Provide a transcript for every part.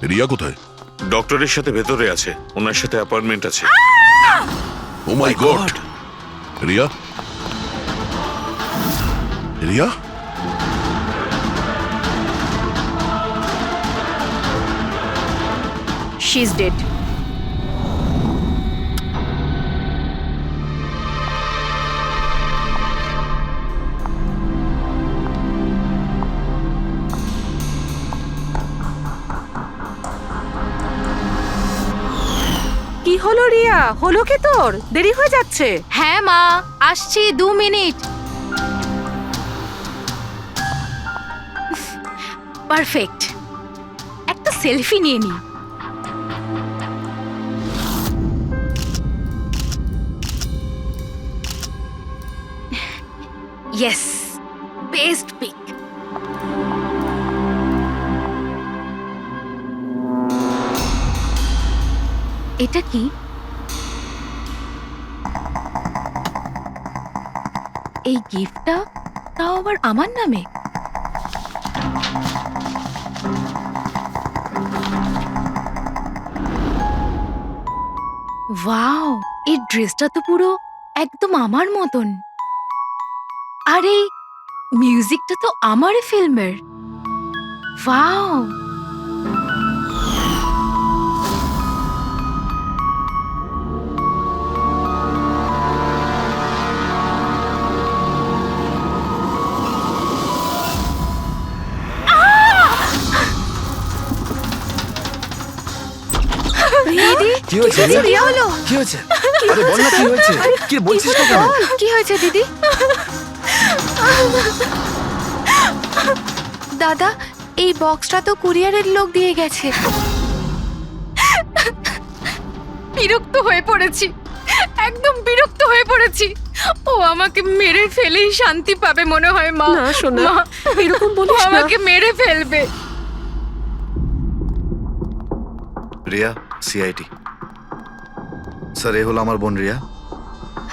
রিয়া কোথায়? ডক্টরের সাথে ভেতরে আছে, ওনার সাথে অ্যাপয়েন্টমেন্ট আছে। Oh my god! Riya, Riya, she is dead. কি হলো রিয়া? হলো কি তোর? দেরি হয়ে যাচ্ছে। হ্যাঁ মা, আসছি 2 মিনিট। পারফেক্ট, একটা সেলফি নিয়ে নি। Yes, best pic. এটা কি? এই গিফটটা তাও আবার আমার নামে। ওয়াও, এই ড্রেসটা তো পুরো একদম আমার মতন। আর এই মিউজিকটা তো আমারই ফিল্মের। ওয়াও, দিদি কি হয়েছে? কি হলো? কি হয়েছে? আরে বল না কি হয়েছে? কি বলছিস না কেন? কি হয়েছে দিদি? দাদা, এই বক্সটা তো কুরিয়ারের লোক দিয়ে গেছে। বিরক্ত হয়ে পড়েছি, একদম বিরক্ত হয়ে পড়েছি। ও আমাকে মেরে ফেলেই শান্তি পাবে মনে হয় মা। না সোনা, মা, এরকম ও বলিস না। আমাকে মেরে ফেলবে। রিয়া, সিআইটি। স্যার, এ হলো আমার বোন রিয়া।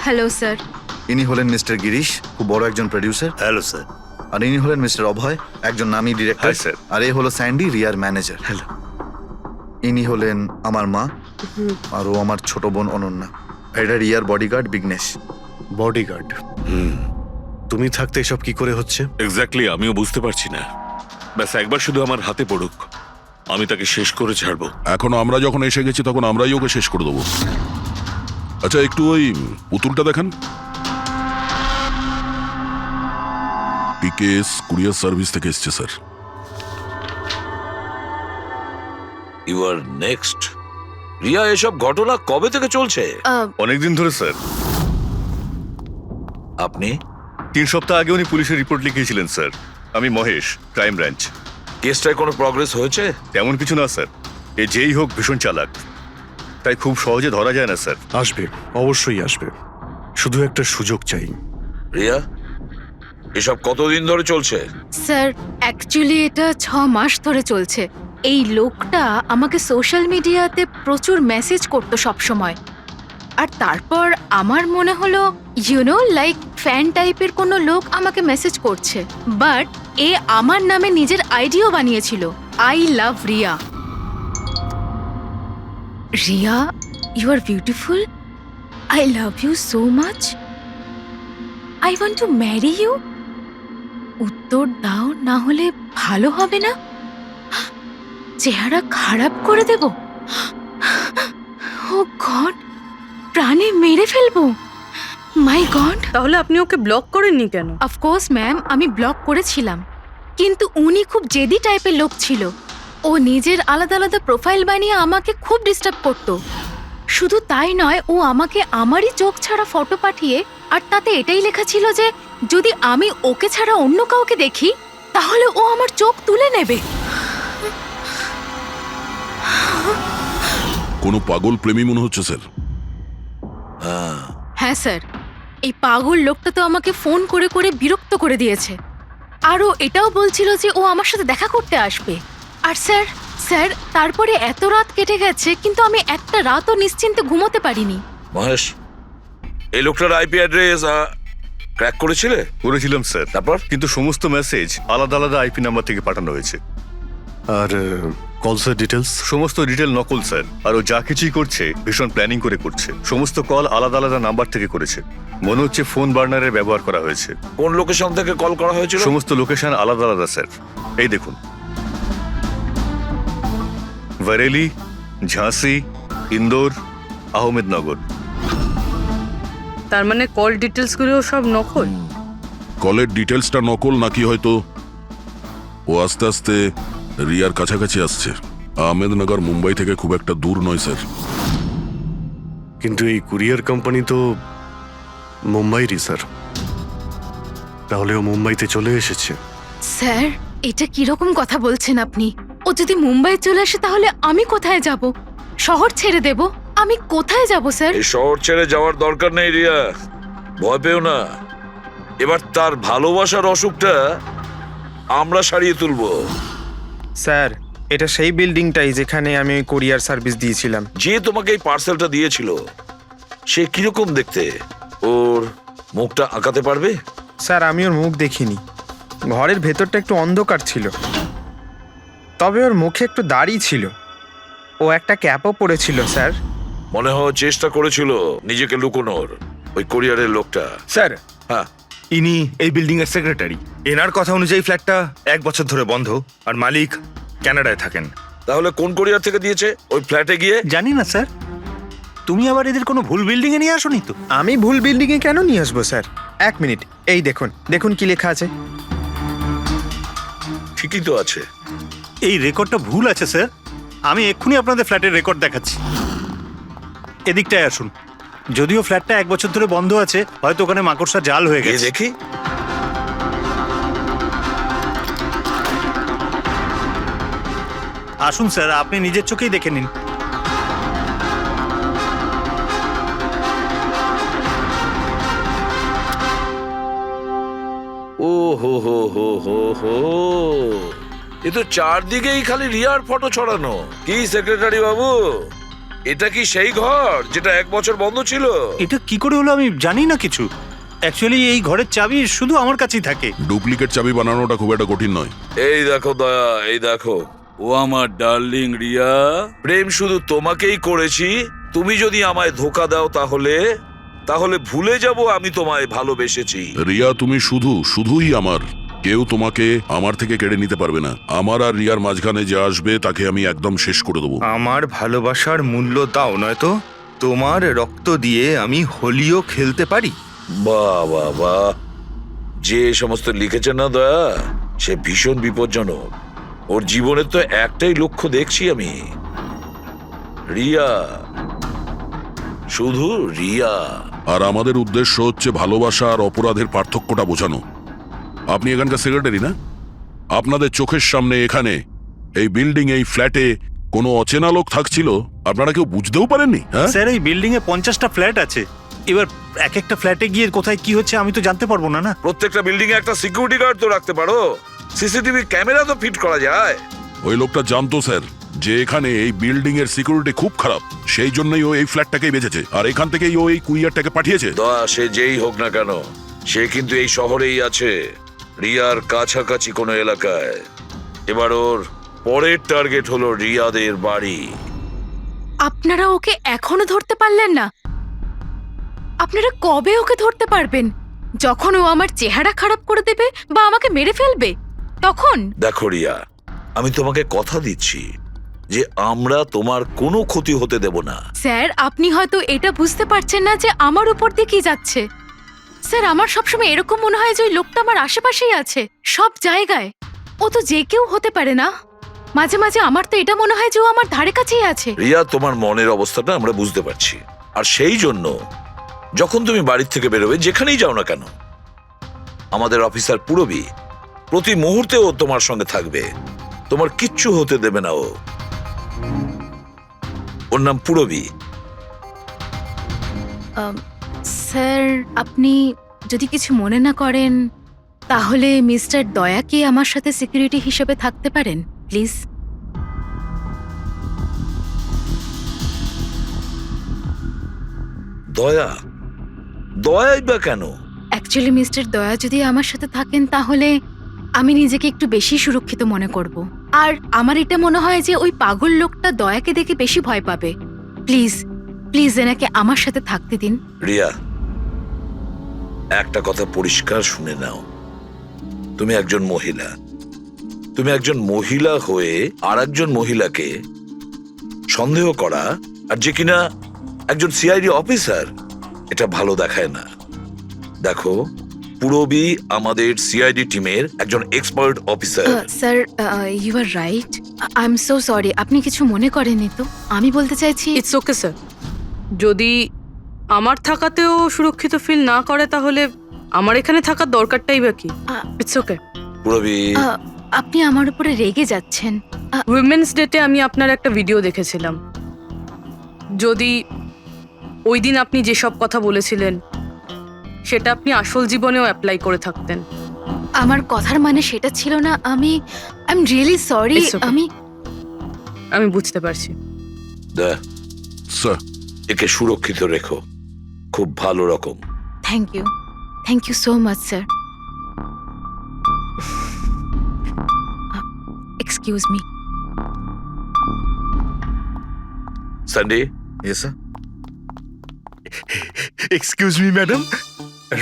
Hello sir. ইনি হলেন মিস্টার গিরিশ, খুব বড় একজন প্রডিউসার। Hello sir. আর ইনি হলেন মিস্টার অভয়, একজন নামী ডিরেক্টর। Hi, sir. আর এ হলো স্যান্ডি, রিয়ার ম্যানেজার। হ্যালো। ইনি হলেন আমার মা, আর ও আমার ছোট বোন অনন্যা। এটা রিয়ার বডিগার্ড বিঘ্নেশ। বডিগার্ড। তুমি থাকতে এসব কি করে হচ্ছে? এক্স্যাক্টলি, আমিও বুঝতে পারছি না। ব্যাস একবার শুধু আমার হাতে পড়ুক, আমি তাকে শেষ করে ছাড়বো। এখনো আমরা যখন এসে গেছি তখন আমরাই ওকে শেষ করে দেবো। আচ্ছা, একটু ওই পুতুলটা দেখান। পিকেএস কুরিয়ার সার্ভিস থেকে এসছে sir. You are next. Riya, এসব ঘটনা কবে থেকে চলছে? অনেকদিন ধরে স্যার। আপনি 3 সপ্তাহ আগে উনি পুলিশের রিপোর্ট লিখিয়েছিলেন স্যার। আমি মহেশ, ক্রাইম ব্রাঞ্চ। কেসটায় কোনো প্রগ্রেস হয়েছে? তেমন কিছু না স্যার। এ যেই হোক ভীষণ চালাক, তাই খুব সহজে ধরা যায় না স্যার। আসবে, অবশ্যই আসবে, শুধু একটা সুযোগ চাই। রিয়া, এসব কতদিন ধরে চলছে? স্যার, অ্যাকচুয়ালি এটা 6 মাস ধরে চলছে। এই লোকটা আমাকে সোশ্যাল মিডিয়াতে প্রচুর মেসেজ করতো সব সময়। আর তারপর আমার মনে হলো লাইক ফ্যান টাইপের কোনো লোক আমাকে মেসেজ করছে। বাট এ আমার নামে নিজের আইডিও বানিয়েছিল, I love Riya. Riya, you are beautiful, I love you so much, I want to marry you. উত্তর দাও, না হলে ভালো হবে না। চেহারা খারাপ করে দেব। ও গড, প্রাণে মেরে ফেলবো। মাই গড। তাহলে আপনি ওকে ব্লক করেননি কেন? অফকোর্স ম্যাম, আমি ব্লক করেছিলাম, কিন্তু উনি খুব জেদি টাইপের লোক ছিল। ও নিজের আলাদা আলাদা প্রোফাইল বানিয়ে আমাকে খুব ডিস্টার্ব করতো। শুধু তাই নয়, ও আমাকে আমারই চোখ ছাড়া ফটো পাঠিয়ে, আর তাতে এটাই লেখা ছিল যে যদি আমি ওকে ছাড়া অন্য কাউকে দেখি তাহলে ও আমার চোখ তুলে নেবে। কোনো পাগল প্রেমী মনে হচ্ছে স্যার। হ্যাঁ স্যার, এই পাগল লোকটা তো আমাকে ফোন করে করে বিরক্ত করে দিয়েছে। আর ও এটাও বলছিল যে ও আমার সাথে দেখা করতে আসবে। আর স্যার স্যার তারপরে এত রাত কেটে গেছে, কিন্তু আমি একটা রাতও নিশ্চিন্তে ঘুমোতে পারিনি। মহেশ, এই লোকটার আইপি অ্যাড্রেস ক্র্যাক করেছিলে? করেছিলাম স্যার, তারপর? কিন্তু সমস্ত মেসেজ আলাদা আলাদা আইপি নাম্বার থেকে পাঠানো হয়েছে। আর কলসের ডিটেলস? সমস্ত ডিটেল নকল স্যার, আর ও যা কিছুই করছে ভীষণ প্ল্যানিং করে করছে। সমস্ত কল আলাদা আলাদা নাম্বার থেকে করেছে। মনে হচ্ছে ফোন বার্নারের ব্যবহার করা হয়েছে। কোন লোকেশন থেকে কল করা হয়েছিল? সমস্ত লোকেশন আলাদা আলাদা স্যার। এই দেখুন, বরেলি, ঝাঁসি, ইন্দোর, আহমেদনগর। তার মানে কল ডিটেলস গুলো সব নকল। কলের ডিটেলসটা নকল নাকি হয়তো ও আস্তে আস্তে রিয়ার কাছাকাছি আসছে। আহমেদনগর মুম্বাই থেকে খুব একটা দূর নয় স্যার। কিন্তু এই কুরিয়ার কোম্পানি তো মুম্বাইরই স্যার। তাহলে ও মুম্বাইতে চলে এসেছে। স্যার, এটা কিরকম কথা বলছেন আপনি? ও যদি মুম্বাই চলে আসে তাহলে আমি কোথায় যাব? শহর ছেড়ে দেব? আমি কোথায় যাব স্যার? এই শহর ছেড়ে যাওয়ার দরকার নেই রিয়া, ভয় পেও না। এবার তার ভালোবাসার অসুখটা আমরা সারিয়ে তুলবো। স্যার, এটা সেই বিল্ডিংটাই যেখানে আমি ওই কোরিয়ার সার্ভিস দিয়েছিলাম। যে তোমাকে এই পার্সেলটা দিয়েছিল সে কিরকম দেখতে? ওর মুখটা আঁকাতে পারবে? স্যার, আমি ওর মুখ দেখিনি। ঘরের ভেতরটা একটু অন্ধকার ছিল, তবে ওর মুখে একটু দাড়ি ছিল। ও একটা ক্যাপও পরেছিল স্যার। মনে হয় চেষ্টা করেছিল নিজেকে লুকোনোর, ওই কোরিয়ারের লোকটা। স্যার, হ্যাঁ, ইনি এই বিল্ডিং এর সেক্রেটারি। এনার কথা অনুযায়ী ফ্ল্যাটটা 1 বছর ধরে বন্ধ, আর মালিক কানাডায় থাকেন। তাহলে কোন কোরিয়ার থেকে দিয়েছে? ওই ফ্ল্যাটে গিয়ে? জানি না স্যার। তুমি আবার এদের কোনো ভুল বিল্ডিং এ নিয়ে আসোনি তো? আমি ভুল বিল্ডিংয়ে কেন নিয়ে আসবো স্যার? 1 মিনিট, এই দেখুন দেখুন কি লেখা আছে। ঠিকই তো আছে। এই রেকর্ডটা ভুল আছে স্যার। আমি এক্ষুনি আপনাদের ফ্ল্যাটের রেকর্ড দেখাচ্ছি। এদিকটায় আসুন। যদিও ফ্ল্যাটটা 1 বছর ধরে বন্ধ আছে, হয়তো ওখানে মাকড়সা জাল হয়ে এই গেছে। দেখি। আসুন স্যার, আপনি নিজের চোখেই দেখে নিন। ও হো হো হো হো হো, এ তো চারদিকেই খালি রিয়ার ফটো ছড়ানো। কি সেক্রেটারি বাবু, এটা কি সেই ঘর যেটা 1 বছর বন্ধ ছিল? এটা কি করে হলো আমি জানি না কিছু। অ্যাকচুয়ালি এই ঘরের চাবি শুধু আমার কাছেই থাকে। ডুপ্লিকেট চাবি বানানোটা খুব একটা কঠিন নয়। এই দেখো দয়া, এই দেখো। ও আমার ডার্লিং রিয়া, প্রেম শুধু তোমাকেই করেছি। তুমি যদি আমায় ধোকা দাও তাহলে তাহলে ভুলে যাব আমি তোমায় ভালোবেসেছি। রিয়া, তুমি শুধুই আমার। কেউ তোমাকে আমার থেকে কেড়ে নিতে পারবে না। আমার আর রিয়ার মাঝখানে যে আসবে তাকে আমি একদম শেষ করে দেবো। আমার ভালোবাসার মূল্য দাও, নয়তো তোমার রক্ত দিয়ে আমি হোলিও খেলতে পারি। বাহ বাহ বাহ, যে সমস্ত লিখেছে না দয়া, সে ভীষণ বিপজ্জনক। ওর জীবনের তো একটাই লক্ষ্য দেখছি আমি, রিয়া, শুধু রিয়া। আর আমাদের উদ্দেশ্য হচ্ছে ভালোবাসা আর অপরাধের পার্থক্যটা বোঝানো। আপনি এখানকার সেক্রেটারি না? আপনাদের চোখের সামনে এখানে এই বিল্ডিং, এই ফ্ল্যাটে কোনো অচেনা লোক থাকছিল, আপনারা কেউ বুঝতেও পারেননি? হ্যাঁ স্যার, এই বিল্ডিং এ 50টা ফ্ল্যাট আছে। এবার এক একটা ফ্ল্যাটে গিয়ে কোথায় কি হচ্ছে আমি তো জানতে পারবো না। না, প্রত্যেকটা বিল্ডিং এ একটা সিকিউরিটি গার্ড তো রাখতে পারো। সিসিটিভি ক্যামেরা তো ফিট করা যায়। ওই লোকটা জানতো স্যার যে এখানে এই বিল্ডিং এর সিকিউরিটি খুব খারাপ, সেই জন্যই ও এই ফ্ল্যাটটাকেই বেঁচেছে, আর এখান থেকেই ও এই কুরিয়ারটাকে পাঠিয়েছে। দয়া, সে যেই হোক না কেন, সে কিন্তু এই শহরেই আছে, রিয়ার কাছাকাছি কোনো এলাকায়। এবার ওর পরের টার্গেট হলো রিয়াদের বাড়ি। আপনারা ওকে এখনো ধরতে পারলেন না? আপনারা কবে ওকে ধরতে পারবেন? যখন ও আমার চেহারা খারাপ করে দেবে বা আমাকে মেরে ফেলবে তখন? দেখো রিয়া, আমি তোমাকে কথা দিচ্ছি যে আমরা তোমার কোনো ক্ষতি হতে দেব না। স্যার, আপনি হয়তো এটা বুঝতে পারছেন না যে আমার উপর দিয়ে কি যাচ্ছে। স্যার, আমার সবসময় এরকম মনে হয় যে ওই লোকটা আমার আশেপাশেই আছে, সব জায়গায়। ও তো যে কেউ হতে পারে না? মাঝে মাঝে আমার তো এটা মনে হয় যে ও আমার ধারে কাছেই আছে। রিয়া, তোমার মনের অবস্থাটা আমরা বুঝতে পারছি, আর সেই জন্য যখন তুমি বাড়ির থেকে বেরোবে, যেখানেই যাও না কেন, আমাদের অফিসার পুরবী প্রতি মুহূর্তে ও তোমার সঙ্গে থাকবে। তোমার কিচ্ছু হতে দেবে না ও। ওর নাম পুরবী। স্যার, আপনি যদি কিছু মনে না করেন তাহলে মিস্টার দয়াকে আমার সাথে সিকিউরিটি হিসেবে থাকতে পারেন প্লিজ। দয়া? দয়াই বা কেন? অ্যাকচুয়ালি মিস্টার দয়া যদি আমার সাথে থাকেন তাহলে আমি নিজেকে একটু বেশি সুরক্ষিত মনে করব। আর আমার এটা মনে হয় যে ওই পাগল লোকটা দয়াকে দেখে বেশি ভয় পাবে। প্লিজ প্লিজ এনাকে আমার সাথে থাকতে দিন। রিয়া, একটা কথা পরিষ্কার শুনে নাও, তুমি একজন মহিলা। তুমি একজন মহিলা হয়ে আর একজন মহিলাকে সন্দেহ করা, আর যে কিনা একজন সিআইডি অফিসার, এটা ভালো দেখায় না। দেখো, পুরবী আমাদের সিআইডি টিমের একজন expert officer. Sir, you are right. I am so sorry. আপনি কিছু মনে করেননি তো? আমি বলতে চাইছি ইটস ওকে স্যার। যদি আমার থাকাতেও সুরক্ষিত ফিল না করে তাহলে আমার এখানে থাকার দরকারটাই বা কি? It's okay. পুরবী, আপনি আমার উপরে রেগে যাচ্ছেন। উইমেন্স ডেতে আমি আপনার একটা ভিডিও দেখেছিলাম। যদি ওই দিন আপনি যেসব কথা বলেছিলেন সেটা আপনি আসল জীবনেও অ্যাপ্লাই করে থাকতেন। আমার কথার মানে সেটা ছিল না। I am really sorry. It's okay. আমি বুঝতে পারছি। স্যার, একে সুরক্ষিত রেখো, খুব ভালো রকম। Thank you so much sir. Excuse me. Sunday, yes sir. Excuse me madam,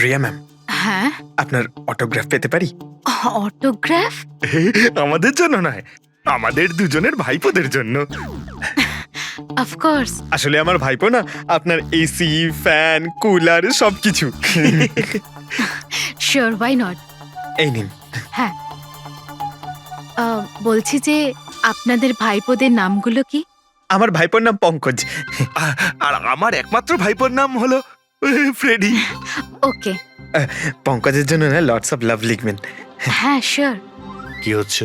Riya ma'am, হ্যাঁ, আপনার অটোগ্রাফ পেতে পারি? অটোগ্রাফ? আমাদের জন্য নয়, আমাদের দুজনের ভাইপোদের জন্য। অফকোর্স। আসলে আমার ভাইপো না আপনার এসি, ফ্যান, কুলার সবকিছু। Sure, why not. এই নিন। হ্যাঁ, বলছি যে আপনাদের ভাইপোদের নামগুলো কি? আমার ভাইপোর নাম পঙ্কজ। আর আমার একমাত্র ভাইপোর নাম হলো ফ্রেডি। ওকে। পঙ্কজের জন্য না লটস অফ লাভ লিখবেন। হ্যাঁ, শিওর। কি হচ্ছে?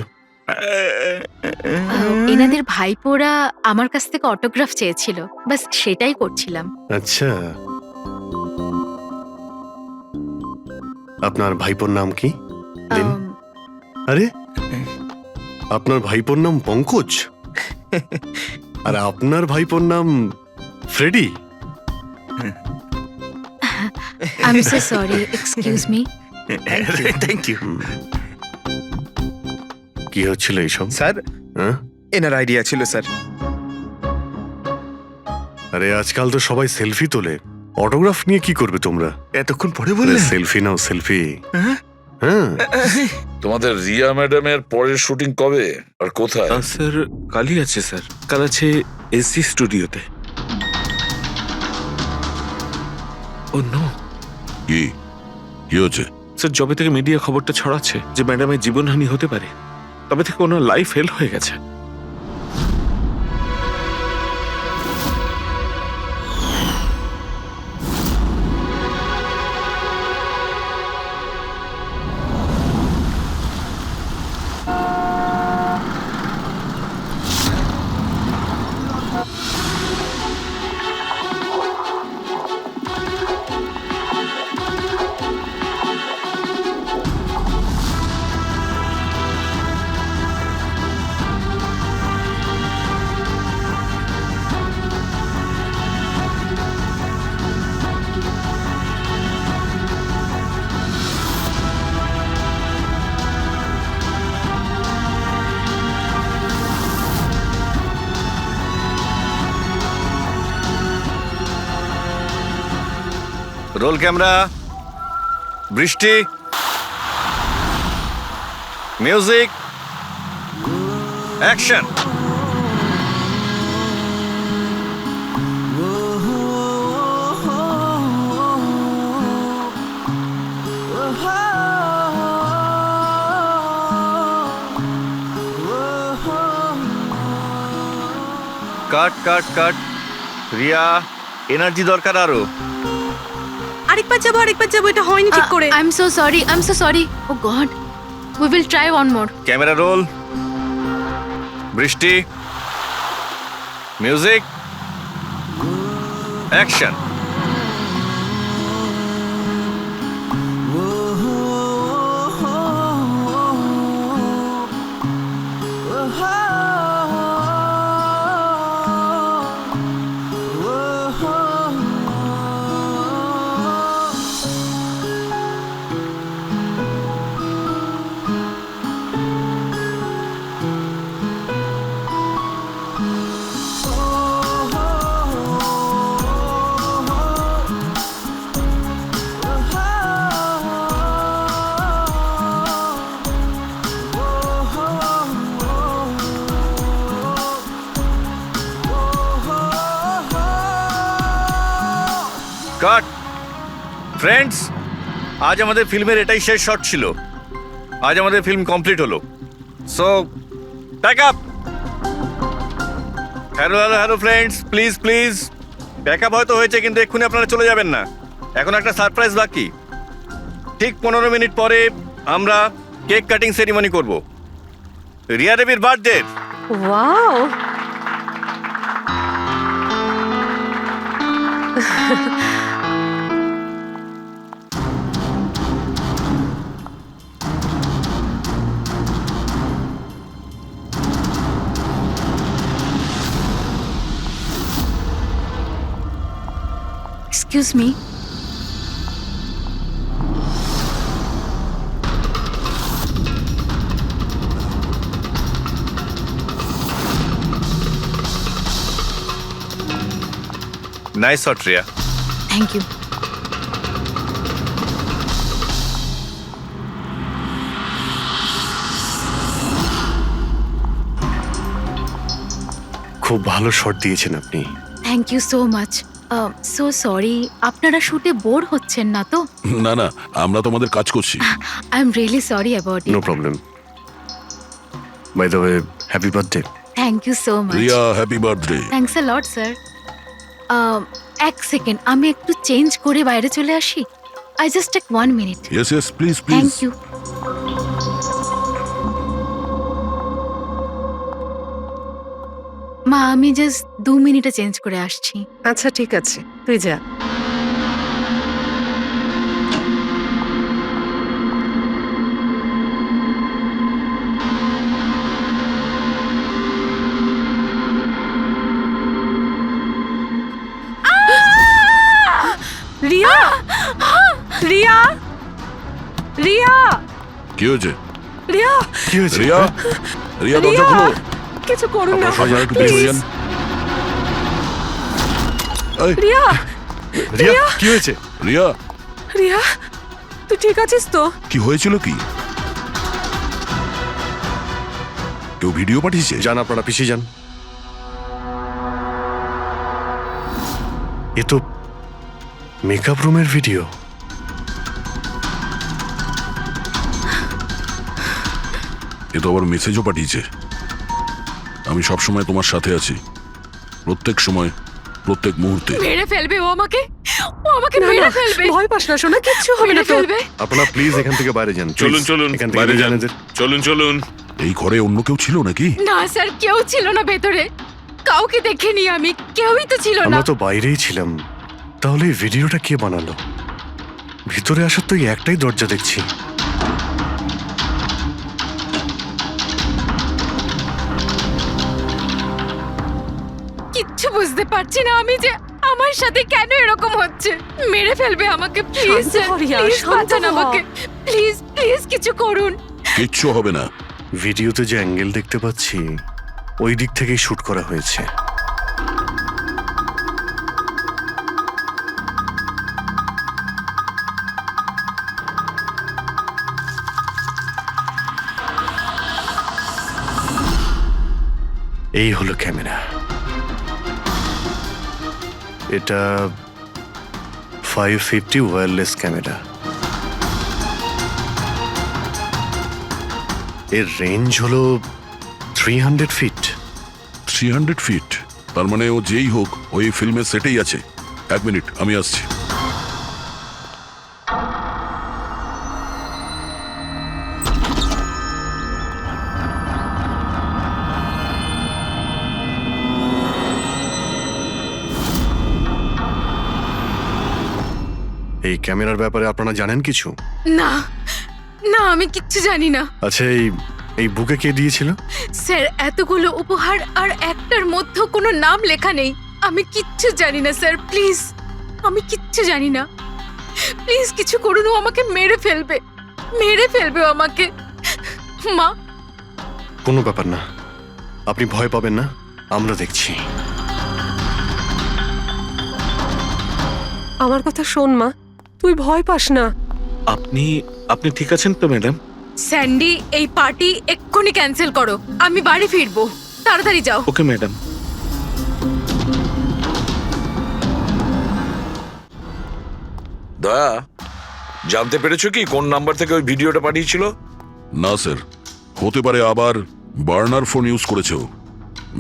এনাদের ভাইপোরা আমার কাছ থেকে অটোগ্রাফ চেয়েছিল, বাস সেটাই করছিলাম। আচ্ছা, আপনার ভাইপোর নাম কি? দিন। আরে, আপনার ভাইপোর নাম পঙ্কজ আর আপনার ভাইপোর নাম Freddy? I am so sorry, excuse me. Thank you. কি হচ্ছিল এইসব? স্যার, হ্যাঁ? এনার আইডিয়া ছিল স্যার। আরে আজকাল তো সবাই সেলফি তোলে, অটোগ্রাফ নিয়ে কি করবে তোমরা? এতক্ষণ পরে বললে? সেলফি নাও, সেলফি। হ্যাঁ? হ্যাঁ, তোমাদের রিয়া ম্যাডামের পরের শুটিং কবে আর কোথায়? স্যার, কালই আছে স্যার। কাল আছে এসি স্টুডিওতে। ও নো কি কি হচ্ছে? স্যার, যবে থেকে মিডিয়া খবরটা ছড়াচ্ছে যে ম্যাডামের জীবনহানি হতে পারে, তবে থেকে ওনার লাইফ ফেল হয়ে গেছে। রোল ক্যামেরা, বৃষ্টি, music, action. Cut cut cut. Riya, energy দরকার আরো। আরেকবার যাবো, এটা হয়নি ঠিক করে। I am so sorry. Oh god, we will try one more. Camera roll, বৃষ্টি, মিউজিক, অ্যাকশন। ফ্রেন্ডস, আজ আমাদের ফিল্মের এটাই শেষ শট ছিল। আজ আমাদের ফিল্ম কমপ্লিট হলো। So pack up. Hello hello hello friends, please please pack up হয়তো হয়েছে, কিন্তু এক্ষুনি আপনারা চলে যাবেন না। এখন একটা সারপ্রাইজ বাকি। ঠিক 15 মিনিট পরে আমরা কেক কাটিং সেরিমনি করব রিয়া দেবীর birthday. Wow, excuse me, nice shot Riya. Thank you. খুব ভালো শট দিয়েছেন আপনি। Thank you so much. So sorry, আপনারা শুটে বোর হচ্ছেন না তো? না না, আমরা তোমাদের কাজ করছি। I am really sorry about no it. Problem. By the way, happy birthday. Thank you so much. Riya, happy birthday. Thanks a lot sir. এক সেকেন্ড, আমি একটু চেঞ্জ করে বাইরে চলে আসি। I just take 1 minute. Yes yes, please please. Thank you. মা, আমি just 2 মিনিটে চেঞ্জ করে আসছি। আচ্ছা ঠিক আছে, তুই যা। রিয়া, রিয়া, রিয়া, কি হয়েছে? রিয়া, কি হয়েছে? রিয়া, রিয়া দরজা খুলো। কিছু করুন না, আপনারা সবাই একটু বেরিয়ে যান। এই, রিয়া, রিয়া, কি হয়েছে? রিয়া, রিয়া, তুই ঠিক আছিস তো? কি হয়েছিল কি? কেউ ভিডিও পাঠিয়েছে? যান, আপনারা পিছিয়ে যান। এ তো মেকআপ রুমের ভিডিও। এ তো আবার মেসেজও পাঠিয়েছে। আমি সব সময় তোমার সাথে আছি, প্রত্যেক সময়, প্রত্যেক মুহূর্তে। মেরে ফেলবে ও আমাকে, ও আমাকে মেরে ফেলবে। ভয় পাস না সোনা, কিচ্ছু হবে না মেরে তোর। ফেলবে। আপনারা প্লিজ এখান থেকে বাইরে যান। please। চলুন চলুন, এখান থেকে বাইরে বেরিয়ে যান। যান এদের। চলুন চলুন। এই ঘরে অন্য কেউ ছিল নাকি? না স্যার, কেউ ছিল না ভেতরে। কাউকে দেখিনি আমি, কেউই তো ছিল না। আমরা তো বাইরেই ছিলাম। তাহলে এই ভিডিওটা কে বানালো? ভিতরে আসার তো এই একটাই দরজা দেখছি। কিচ্ছু বুঝতে পারছি না আমি যে আমার সাথে কেন এরকম হচ্ছে। মেরে ফেলবে আমাকে, প্লিজ শান্ত হ রিয়া, প্লিজ শান্ত বাঁচান হ। আমাকে, প্লিজ প্লিজ কিছু করুন। কিচ্ছু হবে না। ভিডিওতে যে অ্যাঙ্গেল দেখতে পাচ্ছি, ওই দিক থেকেই শুট করা হয়েছে। এই হলো ক্যামেরা। এটা 550 ওয়্যারলেস ক্যামেরা। এর রেঞ্জ হলো 300 ফিট। 300 ফিট? তার মানে ও যেই হোক, ওই ফিল্মের সেটেই আছে। 1 মিনিট, আমি আসছি। এই ক্যামেরার ব্যাপারে আপনারা জানেন কিছু? না না, আমি কিচ্ছু জানি না আচ্ছা, এই বুকে কে দিয়েছিল? স্যার। এতগুলো উপহার আর একটার মধ্যে কোনো নাম লেখা নেই। আমি কিচ্ছু জানি না স্যার, প্লিজ। আমি কিচ্ছু জানি না, প্লিজ কিছু করুন। ও আমাকে মেরে ফেলবে, মেরে ফেলবে ও আমাকে। মা, কোনো ব্যাপার না, আপনি ভয় পাবেন না, আমরা দেখছি। আমার কথা শোন মা, তুই ভয় পাস না। আপনি আপনি ঠিক আছেন তো ম্যাডাম? স্যান্ডি, এই পার্টি এক্ষুনি ক্যান্সেল করো। আমি বাড়ি ফিরবো, তাড়াতাড়ি যাও। Okay madam. দয়া, জানতে পেরেছো কি কোন নাম্বার থেকে ওই ভিডিওটা পাঠিয়েছিল? না স্যার, হতে পারে আবার বার্নার ফোন ইউজ করেছে ও।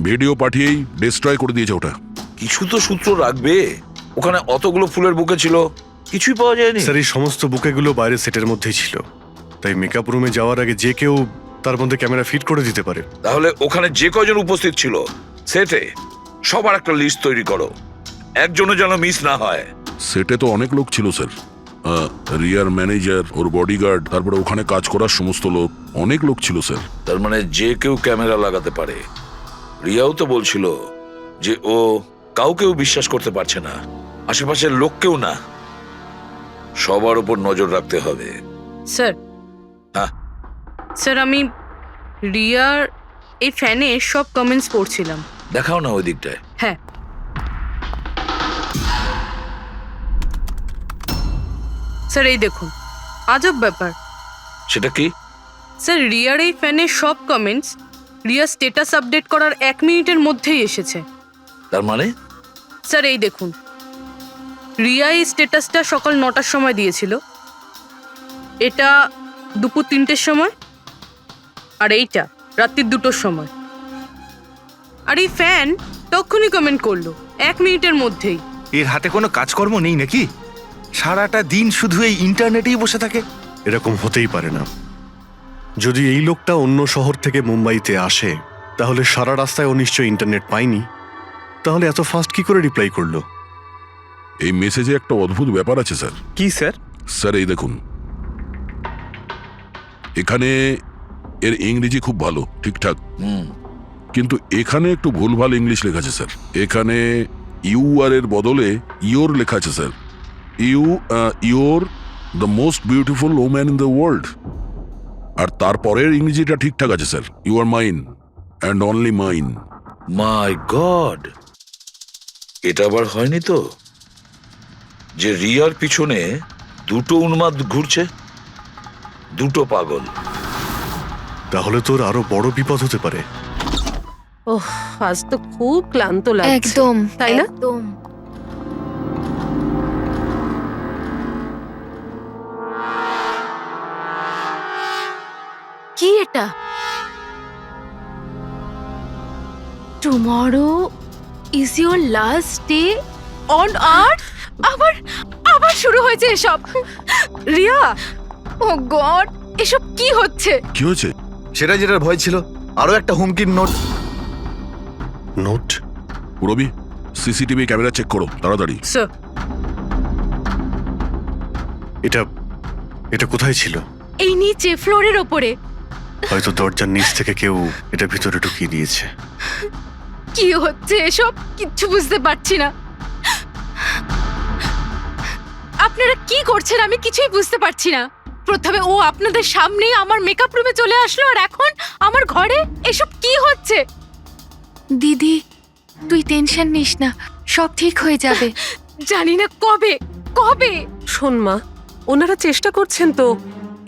ভিডিও পাঠিয়েই ডিস্ট্রয় করে দিয়েছে ওটা। কিছু তো সূত্র রাখবে। ওখানে অতগুলো ফুলের বুকে ছিল, কিছুই পাওয়া যায়নি। স্যার এই সমস্ত বুকেগুলো বাইরে সেটের মধ্যেই ছিল, তাই মেকআপ রুমে যাওয়ার আগে যে কেউ তার মধ্যে ক্যামেরা ফিট করে দিতে পারে। তাহলে ওখানে যে কয়জন উপস্থিত ছিল সেটে সবার একটা লিস্ট তৈরি করো, একজনও যেন মিস না হয়। সেটে তো অনেক লোক ছিল স্যার, রিয়ার ম্যানেজার, ওর বডিগার্ড, তারপরে ওখানে কাজ করার সমস্ত লোক, অনেক লোক ছিল স্যার। তার মানে যে কেউ ক্যামেরা লাগাতে পারে। রিয়াও তো বলছিল যে ও কাউকেও বিশ্বাস করতে পারছে না, আশেপাশের লোককেও না, সবার উপর নজর রাখতে হবে। স্যার, হ্যাঁ স্যার আমি রিয়ার এই ফ্যানে সব কমেন্টস পড়ছিলাম। দেখাও না ওই দিকটায়। হ্যাঁ, স্যার এই দেখুন, আজব ব্যাপার। সেটা কি? স্যার রিয়ার এই ফ্যানে সব কমেন্টস রিয়া স্ট্যাটাস আপডেট করার 1 মিনিটের মধ্যেই এসেছে। তার মানে স্যার এই দেখুন, রিয়া এই স্ট্যাটাসটা সকাল 9টার সময় দিয়েছিল, এটা দুপুর 3টের সময়, আর এইটা রাত্রির 2টোর সময়। আর এই ফ্যান তখনই কমেন্ট করলো 1 মিনিটের মধ্যেই। এর হাতে কোনো কাজকর্ম নেই নাকি? সারাটা দিন শুধু এই ইন্টারনেটেই বসে থাকে। এরকম হতেই পারে না। যদি এই লোকটা অন্য শহর থেকে মুম্বাইতে আসে, তাহলে সারা রাস্তায় ও নিশ্চয়ই ইন্টারনেট পায়নি, তাহলে এত ফাস্ট কি করে রিপ্লাই করলো? এই মেসেজে একটা অদ্ভুত ব্যাপার আছে স্যার। কি স্যার? স্যার এই দেখুন, এখানে এর ইংরেজি খুব ভালো, ঠিকঠাক, কিন্তু এখানে একটু ভুলভাল ইংলিশ লেখা আছে স্যার। এখানে ইউ আর এর বদলে ইয়োর লেখা আছে sir. Your the most beautiful woman in the world. আর তারপরের ইংরেজিটা ঠিকঠাক আছে sir, you are mine and only mine. My god, এটা আবার হয়নি তো যে রিয়ার পিছনে দুটো উন্মাদ ঘুরছে, দুটো পাগল। তাহলে তোর আরো বড় বিপদ হতে পারে। ওহ, আজ তো খুব ক্লান্ত লাগছে। একদম, তাই না? একদম। কি এটা? Tomorrow is your last day on earth? আবার আবার শুরু হয়েছে এসব। রিয়া, ও গড, এসব কি হচ্ছে? কি হয়েছে? সেটা যেটার ভয় ছিল, আরো একটা হুমকির নোট। নোট? রবি, সিসিটিভি ক্যামেরা চেক করো তাড়াতাড়ি। স্যার, এটা এটা কোথায় ছিল? এই নিচে ফ্লোরের ওপরে। হয়তো দরজার নিচ থেকে কেউ এটা ভিতরে ঢুকিয়ে দিয়েছে। কি হচ্ছে এসব? কিচ্ছু বুঝতে পারছি না। আপনারা কি করছেন আমি কিছুই বুঝতে পারছি না। প্রথমে ও আপনাদের সামনেই আমার মেকআপ রুমে চলে আসলো, আর এখন আমার ঘরে এসব কি হচ্ছে? দিদি, তুই টেনশন নিস না, সব ঠিক হয়ে যাবে। জানি না কবে কবে। শোন মা, ওনারা চেষ্টা করছেন তো,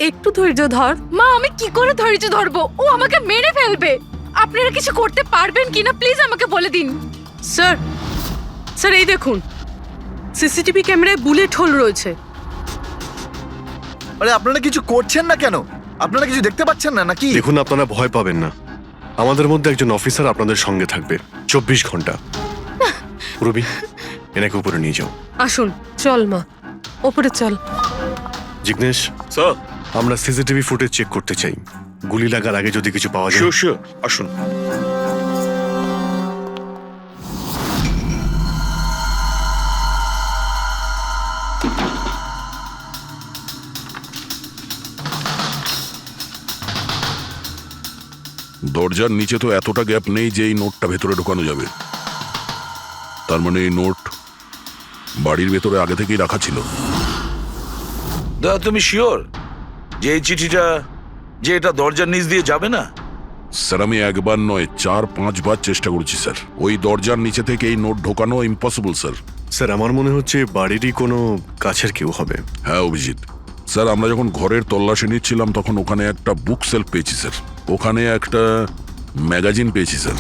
একটু ধৈর্য ধর। মা, আমি কি করে ধৈর্য ধরবো? ও আমাকে মেরে ফেলবে। আপনারা কিছু করতে পারবেন কিনা প্লিজ আমাকে বলে দিন। স্যার, স্যার এই দেখুন, সিসিটিভি ক্যামেরায় বুলেট হোল রয়েছে। আরে আপনারা কিছু করছেন না কেন? আপনারা কিছু দেখতে পাচ্ছেন না নাকি? দেখুন, আপনারা ভয় পাবেন না, আমাদের মধ্যে একজন অফিসার আপনাদের সঙ্গে থাকবে 24 ঘন্টা। রবি, এনাকে উপরে নিয়ে যাও। আসুন। চল মা, ওপরে চল। জিগ্নেশ, স্যার, আমরা সিসিটিভি ফুটেজ চেক করতে চাই। গুলি লাগার আগে যদি কিছু পাওয়া যায়। শিওর শিওর, আসুন। দরজার নিচে তো এতটা গ্যাপ নেই যে এই নোটটা ভেতরে ঢোকানো যাবে। তার মানে এই নোট বাড়ির ভেতরে আগে থেকেই রাখা ছিল। দাদা, তুমি শিওর যে এই চিঠিটা, যে এটা দরজার নিচ দিয়ে যাবে না? স্যার আমি একবার নয় 4-5 বার চেষ্টা করেছি স্যার। ওই দরজার নিচে থেকে এই নোট ঢোকানো ইম্পসিবল স্যার। স্যার, আমার মনে হচ্ছে বাড়িরই কোনো কাছের কেউ হবে। হ্যাঁ অভিজিৎ স্যার, আমরা যখন ঘরের তল্লাশি নিচ্ছিলাম তখন ওখানে একটা বুক সেলফ পেয়েছি স্যার, ওখানে একটা ম্যাগাজিন পেয়েছি স্যার।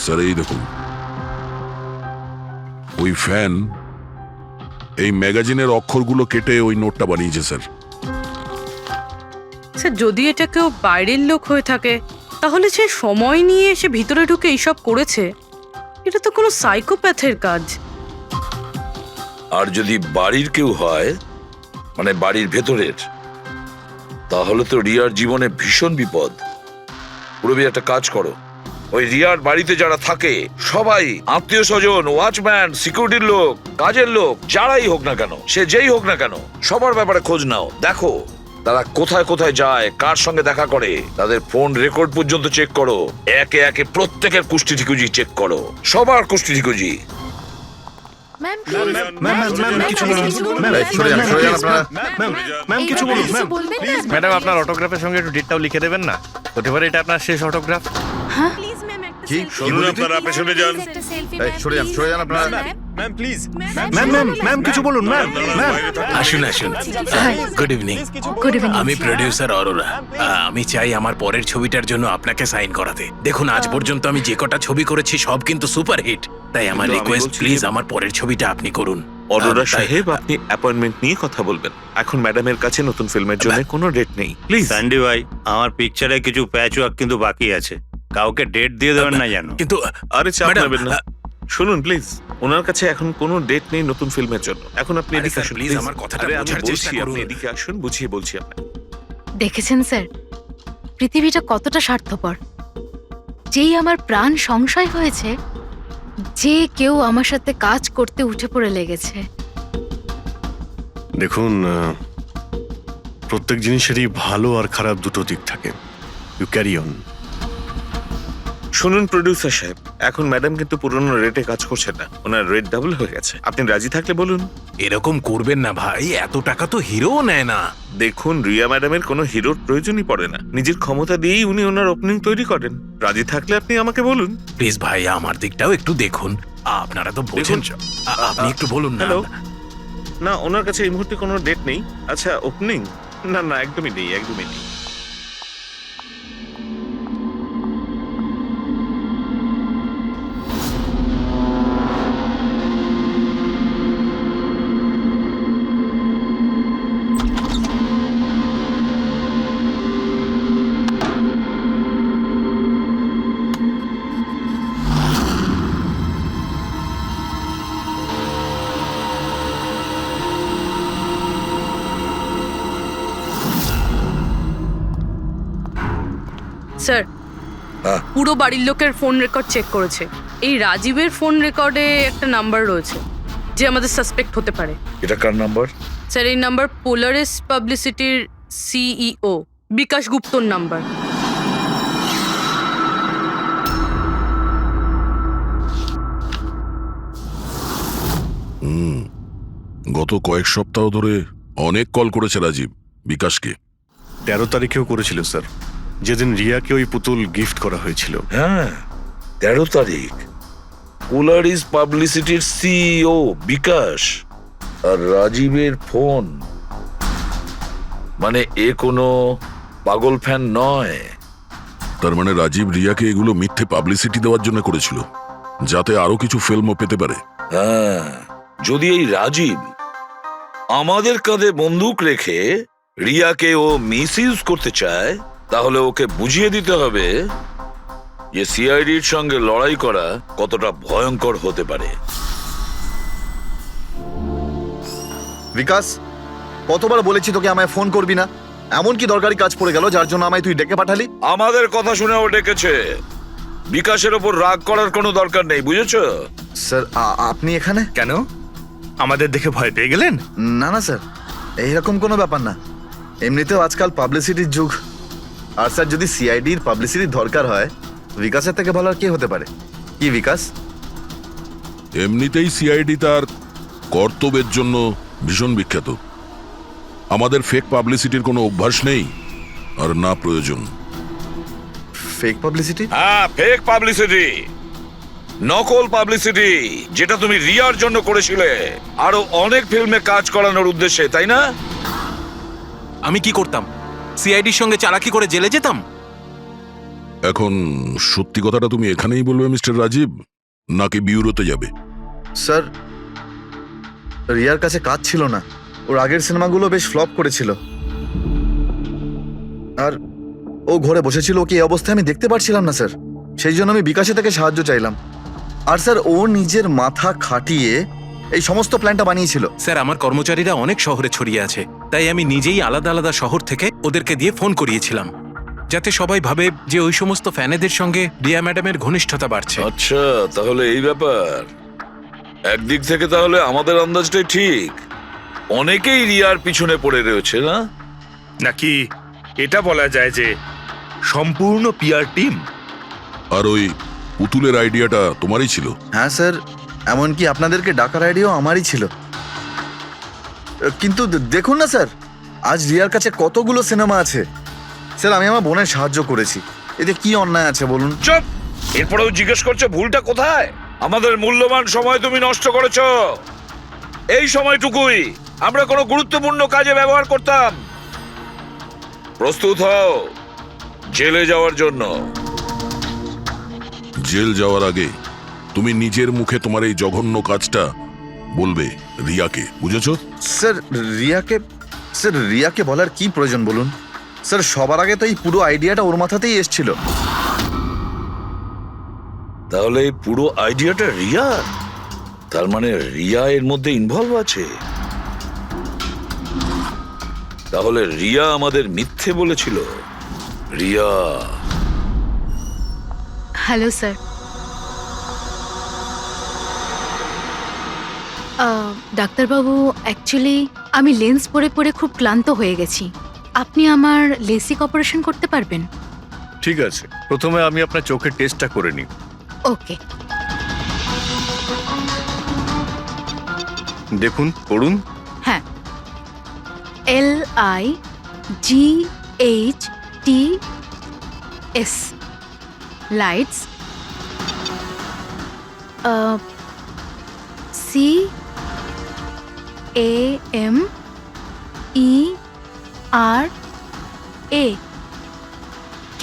স্যার এই দেখুন, ওই ফ্যান এই ম্যাগাজিনের অক্ষরগুলো কেটে ওই নোটটা বানিয়েছে স্যার। স্যার যদি এটা কেউ বাইরের লোক হয়ে থাকে তাহলে সে সময় নিয়ে এসে ভিতরে ঢুকে এইসব করেছে, এটা তো কোনো সাইকোপ্যাথের কাজ। আর যদি বাড়ির কেউ হয়, মানে বাড়ির ভেতরের, তাহলে তো রিয়ার জীবনে ভীষণ বিপদ। পুরবি একটা কাজ করো, ওই রিয়ার বাড়িতে যারা থাকে সবাই আত্মীয় স্বজন, ওয়াচম্যান, সিকিউরিটির লোক, কাজের লোক, যারাই হোক না কেন, সে যেই হোক না কেন, সবার ব্যাপারে খোঁজ নাও। দেখো তারা কোথায় কোথায় যায়, কার সঙ্গে দেখা করে, তাদের ফোন রেকর্ড পর্যন্ত চেক করো। একে একে প্রত্যেকের কুষ্টি ঠিকুজি চেক করো, সবার কুষ্টি ঠিকুজি। ম্যাম কিছু ম্যাডাম, আপনার অটোগ্রাফের সঙ্গে একটু ডেটটাও লিখে দেবেন না? হতে পারে এটা আপনার শেষ অটোগ্রাফ। কি শুনুন, আপনারা পেছনে যান। সরে যান আপনারা। ম্যাম প্লিজ, ম্যাম কিছু বলুন ম্যাম। আসুন আসুন, গুড ইভিনিং। Good evening. আমি প্রোডিউসার অরোরা। আমি চাই আমার পরের ছবিটার জন্য আপনাকে সাইন করাতে। দেখুন আজ পর্যন্ত আমি যে কটা ছবি করেছি সব কিন্তু সুপার হিট, তাই আমার কিন্তু আমি রিকোয়েস্ট বলছি প্লিজ যে- আমার পরের ছবিটা আপনি করুন। অরোরা তাই- সাহেব, আপনি অ্যাপয়েন্টমেন্ট নিয়ে কথা বলবেন। এখন ম্যাডামের কাছে নতুন ফিল্মের জন্য কোনো ডেট নেই, প্লিজ। স্যান্ডি ভাই, আমার পিকচারে কিছু প্যাচ ওয়ার্ক কিন্তু বাকি আছে, কাউকে ডেট দিয়ে দেবেন না জানো। কিন্তু আরে চাপ ম্যাডাম, নেবেন না। শুনুন প্লিজ, ওনার কাছে এখন কোনো ডেট নেই নতুন ফিল্মের জন্য। এখন আপনি আরে এদিকে স্যার, আসুন প্লিজ প্লিজ। আমার কথাটা আরে আমি বোঝার চেষ্টা বলছি, করুন। আপনি এদিকে আসুন, বুঝিয়ে বলছি আপনাকে। দেখেছেন স্যার, পৃথিবীটা কতটা স্বার্থপর। যেই আমার প্রাণ সংশয় হয়েছে, যে কেউ আমার সাথে কাজ করতে উঠে পড়ে লেগেছে। দেখুন, প্রত্যেক জিনিসেরই ভালো আর খারাপ দুটো দিক থাকে। You carry on. শুনুন প্রোডিউসার সাহেব, এখন ম্যাডাম কিন্তু পুরনো রেটে কাজ করছেন না, ওনার রেট ডাবল হয়ে গেছে। আপনি রাজি থাকলে বলুন। এরকম করবেন না ভাই, এত টাকা তো হিরোও নেয় না। দেখুন, রিয়া ম্যাডামের কোনো হিরোর প্রয়োজনই পড়ে না, নিজের ক্ষমতা দিয়েই উনি ওনার ওপেনিং তৈরি করেন। রাজি থাকলে আপনি আমাকে বলুন। প্লিজ ভাই আমার দিকটাও একটু দেখুন, আপনারা তো বোঝেন। দেখুন, আপনি একটু বলুন না। হ্যালো, না ওনার কাছে এই মুহূর্তে কোনো ডেট নেই। আচ্ছা, ওপেনিং? না না, একদমই নেই, একদমই নেই। স্যার, হ্যাঁ। পুরো বাড়ির লোকের ফোন রেকর্ড চেক করেছে। এই রাজীবের ফোন রেকর্ডে একটা নাম্বার রয়েছে যে আমাদের সাসপেক্ট হতে পারে। এটা কার নাম্বার? স্যার এই নাম্বার পোলারিস পাবলিসিটির সিইও বিকাশ গুপ্তর নাম্বার। গত কয়েক সপ্তাহ ধরে অনেক কল করেছে রাজীব বিকাশকে। 13 তারিখেও করেছিল স্যার, যেদিন রিয়াকে ওই পুতুল গিফট করা হয়েছিল। হ্যাঁ, 13 তারিখ। পোলারিস পাবলিসিটির সিইও বিকাশ আর রাজীবের ফোন, মানে এ কোনো পাগল ফ্যান নয়। তার মানে রাজীব রিয়াকে এগুলো মিথ্যে পাবলিসিটি দেওয়ার জন্য করেছিল, যাতে আরো কিছু ফিল্মও পেতে পারে। হ্যাঁ, যদি এই রাজীব আমাদের কাঁধে বন্দুক রেখে রিয়াকে ও মিসইউজ করতে চায়, তাহলে ওকে বুঝিয়ে দিতে হবে যে সিআইডির সঙ্গে লড়াই করা কতটা ভয়ঙ্কর হতে পারে। বিকাশ, কতবার বলেছি তোকে আমায় ফোন করবি না? এমন কি দরকারি কাজ পড়ে গেল যার জন্য আমায় তুই ডেকে পাঠালি? আমাদের কথা শুনে ও ডেকেছে। বিকাশের ওপর রাগ করার কোনো দরকার নেই, বুঝেছো? স্যার, আপনি এখানে? কেন, আমাদের দেখে ভয় পেয়ে গেলেন? না না স্যার, এইরকম কোনো ব্যাপার না। এমনিতেও আজকাল পাবলিসিটির যুগ। আর স্যার, যদি সিআইডির পাবলিসিটির দরকার হয়, বিকাশের থেকে ভালো আর কে হতে পারে? কি বিকাশ? এমনিতেই সিআইডি তার কর্তব্যের জন্য ভীষণ বিখ্যাত। আমাদের ফেক পাবলিসিটির কোনো অভ্যাস নেই আর না প্রয়োজন। Fake publicity? হ্যাঁ, ফেক পাবলিসিটি, নকল পাবলিসিটি, যেটা তুমি রিয়ার জন্য করেছিলে আরো অনেক ফিল্মে কাজ করানোর উদ্দেশ্যে, তাই না? আমি কি করতাম? সিআইডির সঙ্গে চালাকি করে জেলে যেতাম? এখন সত্যি কথাটা তুমি এখানেই বলবে মিস্টার রাজীব, নাকি বিউরোতে যাবে? স্যার, রিয়ার কাছে কাজ ছিল না। ওর আগের সিনেমাগুলো বেশ ফ্লপ করেছিল, আর ও ঘরে বসেছিল। ওকে এই অবস্থায় আমি দেখতে পারছিলাম না স্যার, সেই জন্য আমি বিকাশে থেকে সাহায্য চাইলাম। আর স্যার, ও নিজের মাথা খাটিয়ে এই সমস্ত প্ল্যানটা বানিয়েছিল। স্যার, আমার কর্মচারীরা অনেক শহরে ছড়িয়ে আছে, তাই আমি নিজেই আলাদা আলাদা শহর থেকে ওদেরকে দিয়ে ফোন করিয়েছিলাম, যাতে সবাই ভাবে যে ওই সমস্ত ফ্যানেদের সঙ্গে রিয়া ম্যাডামের ঘনিষ্ঠতা বাড়ছে। আচ্ছা, তাহলে এই ব্যাপার। একদিক থেকে তাহলে আমাদের আন্দাজটাই ঠিক, অনেকেই রিয়ার পিছনে পড়ে রয়েছে না? নাকি এটা বলা যায় যে সম্পূর্ণ পিআর টিম? আর ওই পুতুলের আইডিয়াটা তোমারই ছিল? হ্যাঁ স্যার, এমনকি আপনাদেরকে ডাকার আইডিয়াও আমারই ছিল। কিন্তু দেখুন না স্যার, আজ রিয়ার কাছে কতগুলো সিনেমা আছে। স্যার, আমি আমার বোনের সাহায্য করেছি, এতে কি অন্যায় আছে বলুন? চুপ! এরপরেও জিজ্ঞেস করছো ভুলটা কোথায়? আমাদের মূল্যবান সময় তুমি নষ্ট করেছো। এই সময়টুকুই আমরা কোনো গুরুত্বপূর্ণ কাজে ব্যবহার করতাম। প্রস্তুত হও জেলে যাওয়ার জন্য। জেল যাওয়ার আগে তুমি নিজের মুখে তোমার এই জঘন্য কাজটা বলবে রিয়াকে, বুঝেছো? স্যার, রিয়াকে বলার কি প্রয়োজন বলুন? স্যার, সবার আগে তো এই পুরো আইডিয়াটা ওর মাথাতেই এসেছিল। তাহলে এই পুরো আইডিয়াটা রিয়ার? তার মানে রিয়া এর মধ্যে ইনভলভ আছে। তাহলে রিয়া আমাদের মিথ্যে বলেছিল। রিয়া। Hello sir. ডাক্তারবাবু, অ্যাকচুয়ালি আমি লেন্স পরে পরে খুব ক্লান্ত হয়ে গেছি। আপনি আমার লেসিক অপারেশন করতে পারবেন? ঠিক আছে, প্রথমে আমি আপনার চোখের টেস্টটা করে নিই। ওকে। দেখুন, পড়ুন। হ্যাঁ, LIGHTS lights,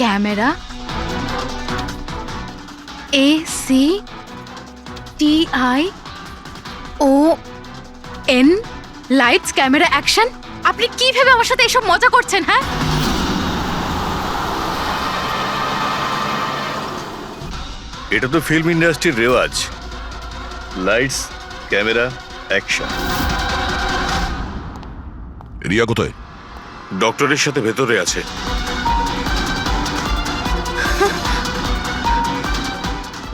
CAMERA camera, ACTION lights, camera, action. আপনি কি ভেবে আমার সাথে এসব মজা করছেন? হ্যাঁ, এটা তো ফিল্ম ইন্ডাস্ট্রির রেওয়াজ। Lights, camera, action. রিয়া কোথায়? ডক্টরের সাথে ভেতরে আছে।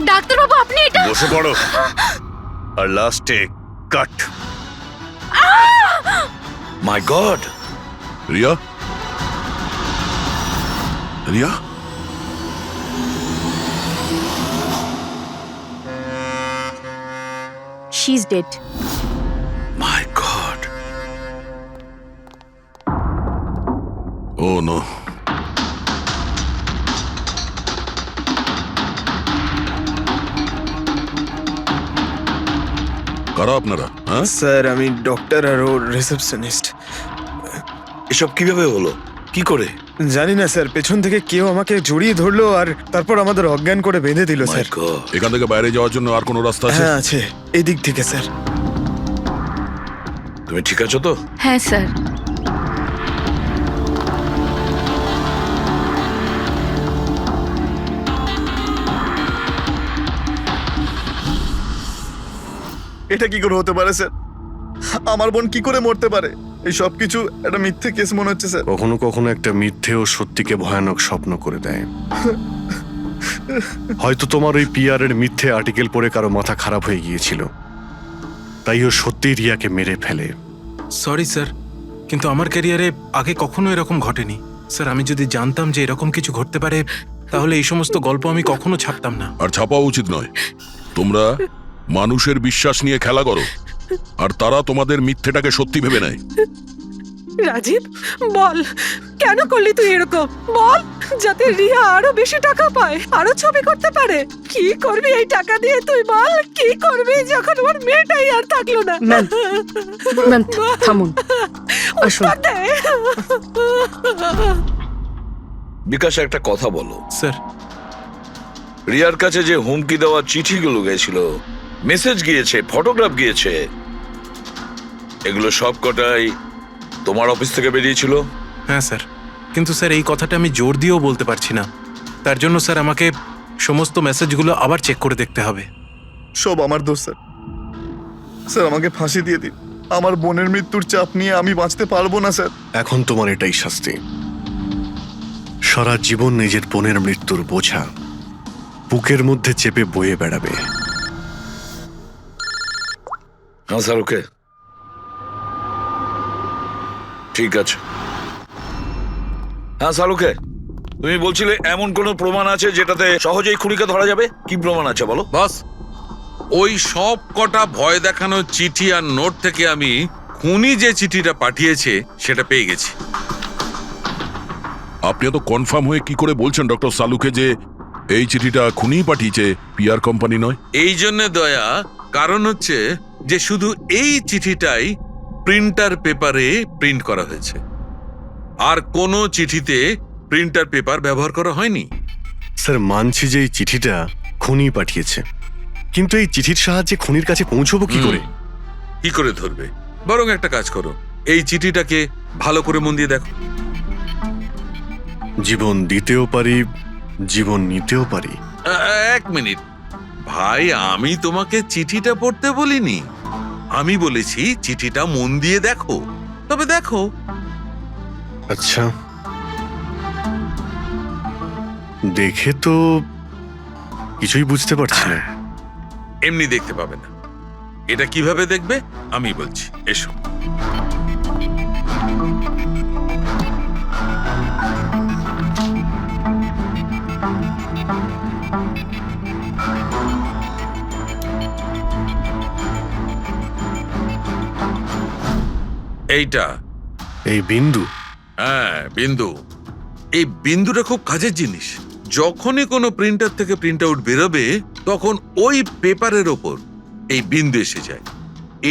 ডাক্তারবাবু, আপনি এটা বসে পড়ো। আর লাস্টে cut. My god! Riya? Riya? She is dead. My god! Oh no. কারা আপনারা? হ্যাঁ, স্যার, আমি ডক্টর আর ওর রিসেপশনিস্ট। এসব কিভাবে হলো? কি করে? জানি না স্যার, পেছন থেকে কেউ আমাকে জড়িয়ে ধরলো আর তারপর আমাদের অজ্ঞান করে বেঁধে দিল মাই স্যার। গড! এখান থেকে বাইরে যাওয়ার জন্য আর কোনো রাস্তা আছে? হ্যাঁ আছে, এদিক থেকে স্যার। তুমি ঠিক আছো তো? হ্যাঁ স্যার। এটা কি করে হতে পারে স্যার? আমার বোন কি করে মরতে পারে? এই সব কিছু একটা মিথ্যে কেস মনে হচ্ছে স্যার। কখনো কখনো একটা মিথ্যে ও সত্যিকে ভয়ানক স্বপ্ন করে দেয়। হয়তো তোমার ওই পিআর এর মিথ্যে আর্টিকেল পড়ে কারো মাথা খারাপ হয়ে গিয়েছিল, তাই ও সত্যি রিয়াকে মেরে ফেলে। সরি স্যার, কিন্তু আমার ক্যারিয়ারে আগে কখনো এরকম ঘটেনি। স্যার, আমি যদি জানতাম যে এরকম কিছু ঘটতে পারে, তাহলে এই সমস্ত গল্প আমি কখনো ছাপতাম না। আর ছাপাও উচিত নয়। তোমরা মানুষের বিশ্বাস নিয়ে খেলা করো, আর তারা তোমাদের মিথ্যেটাকে সত্যি ভেবে নেয়। রাজীব, বল কেন করলি তুই এরকম? বল, যাতে রিয়া আরো বেশি টাকা পায়, আরো ছবি করতে পারে। কি করবি এই টাকা দিয়ে তুই? বল, কি করবি যখন ওর মেয়েটাই আর থাকলো না? ম্যাম, থামুন, আসুন। উত্তর দে। বিকাশ, একটা কথা বলো। স্যার, রিয়ার কাছে যে হুমকি দেওয়া চিঠিগুলো গেছিল, মেসেজ গিয়েছে, ফটোগ্রাফ গিয়েছে, এগুলো সব কটাই তোমার অফিস থেকে বেরিয়েছিল? হ্যাঁ স্যার, কিন্তু স্যার এই কথাটা আমি জোর দিয়েও বলতে পারছি না। তার জন্য স্যার আমাকে সমস্ত মেসেজগুলো আবার চেক করে দেখতে হবে। সব আমার দোষ স্যার। স্যার আমাকে ফাঁসি দিয়ে দিন। আমার বোনের মৃত্যুর চাপ নিয়ে আমি বাঁচতে পারবো না স্যার। এখন তোমার এটাই শাস্তি। সারা জীবন নিজের বোনের মৃত্যুর বোঝা বুকের মধ্যে চেপে বয়ে বেড়াবে। হ্যাঁ স্যার, ওকে, ঠিক আছে। হ্যাঁ স্যার, ওকে। তুমি বলছিলে এমন কোনো প্রমাণ আছে যেটাতে সহজেই খুনিকে ধরা যাবে? কি প্রমাণ আছে বলো? বস, ওই সব কটা ভয় দেখানো চিঠি আর নোট থেকে আমি খুনি যে চিঠিটা পাঠিয়েছে সেটা পেয়ে গেছি। আপনি এত কনফার্ম হয়ে কি করে বলছেন ডক্টর সালুকে যে এই চিঠিটা খুনি পাঠিয়েছে, পিআর কোম্পানি নয়? এই জন্য দয়া, কারণ হচ্ছে যে শুধু এই চিঠিটাই প্রিন্টার পেপারে প্রিন্ট করা হয়েছে, আর কোনো চিঠিতে প্রিন্টার পেপার ব্যবহার করা হয়নি। স্যার, মানছি যে এই চিঠিটা খুনি পাঠিয়েছে, কিন্তু এই চিঠির সাহায্যে খুনির কাছে পৌঁছবো কি করে? কি করে ধরবে? বরং একটা কাজ করো, এই চিঠিটাকে ভালো করে মন দিয়ে দেখো। জীবন দিতেও পারি, জীবন নিতেও পারি। এক মিনিট ভাই, আমি তোমাকে চিঠিটা পড়তে বলিনি, আমি বলেছি চিঠিটা মন দিয়ে দেখো। তবে দেখো। আচ্ছা, দেখে তো কিছুই বুঝতে পারছি না। এমনি দেখতে পাবে না, এটা কিভাবে দেখবে আমি বলছি, এসো। এইটা এই বিন্দু? হ্যাঁ, বিন্দু। এই বিন্দুটা খুব কাজের জিনিস। যখনই কোনো প্রিন্টার থেকে প্রিন্ট আউট বেরোবে তখন ওই পেপারের ওপর এই বিন্দু এসে যায়।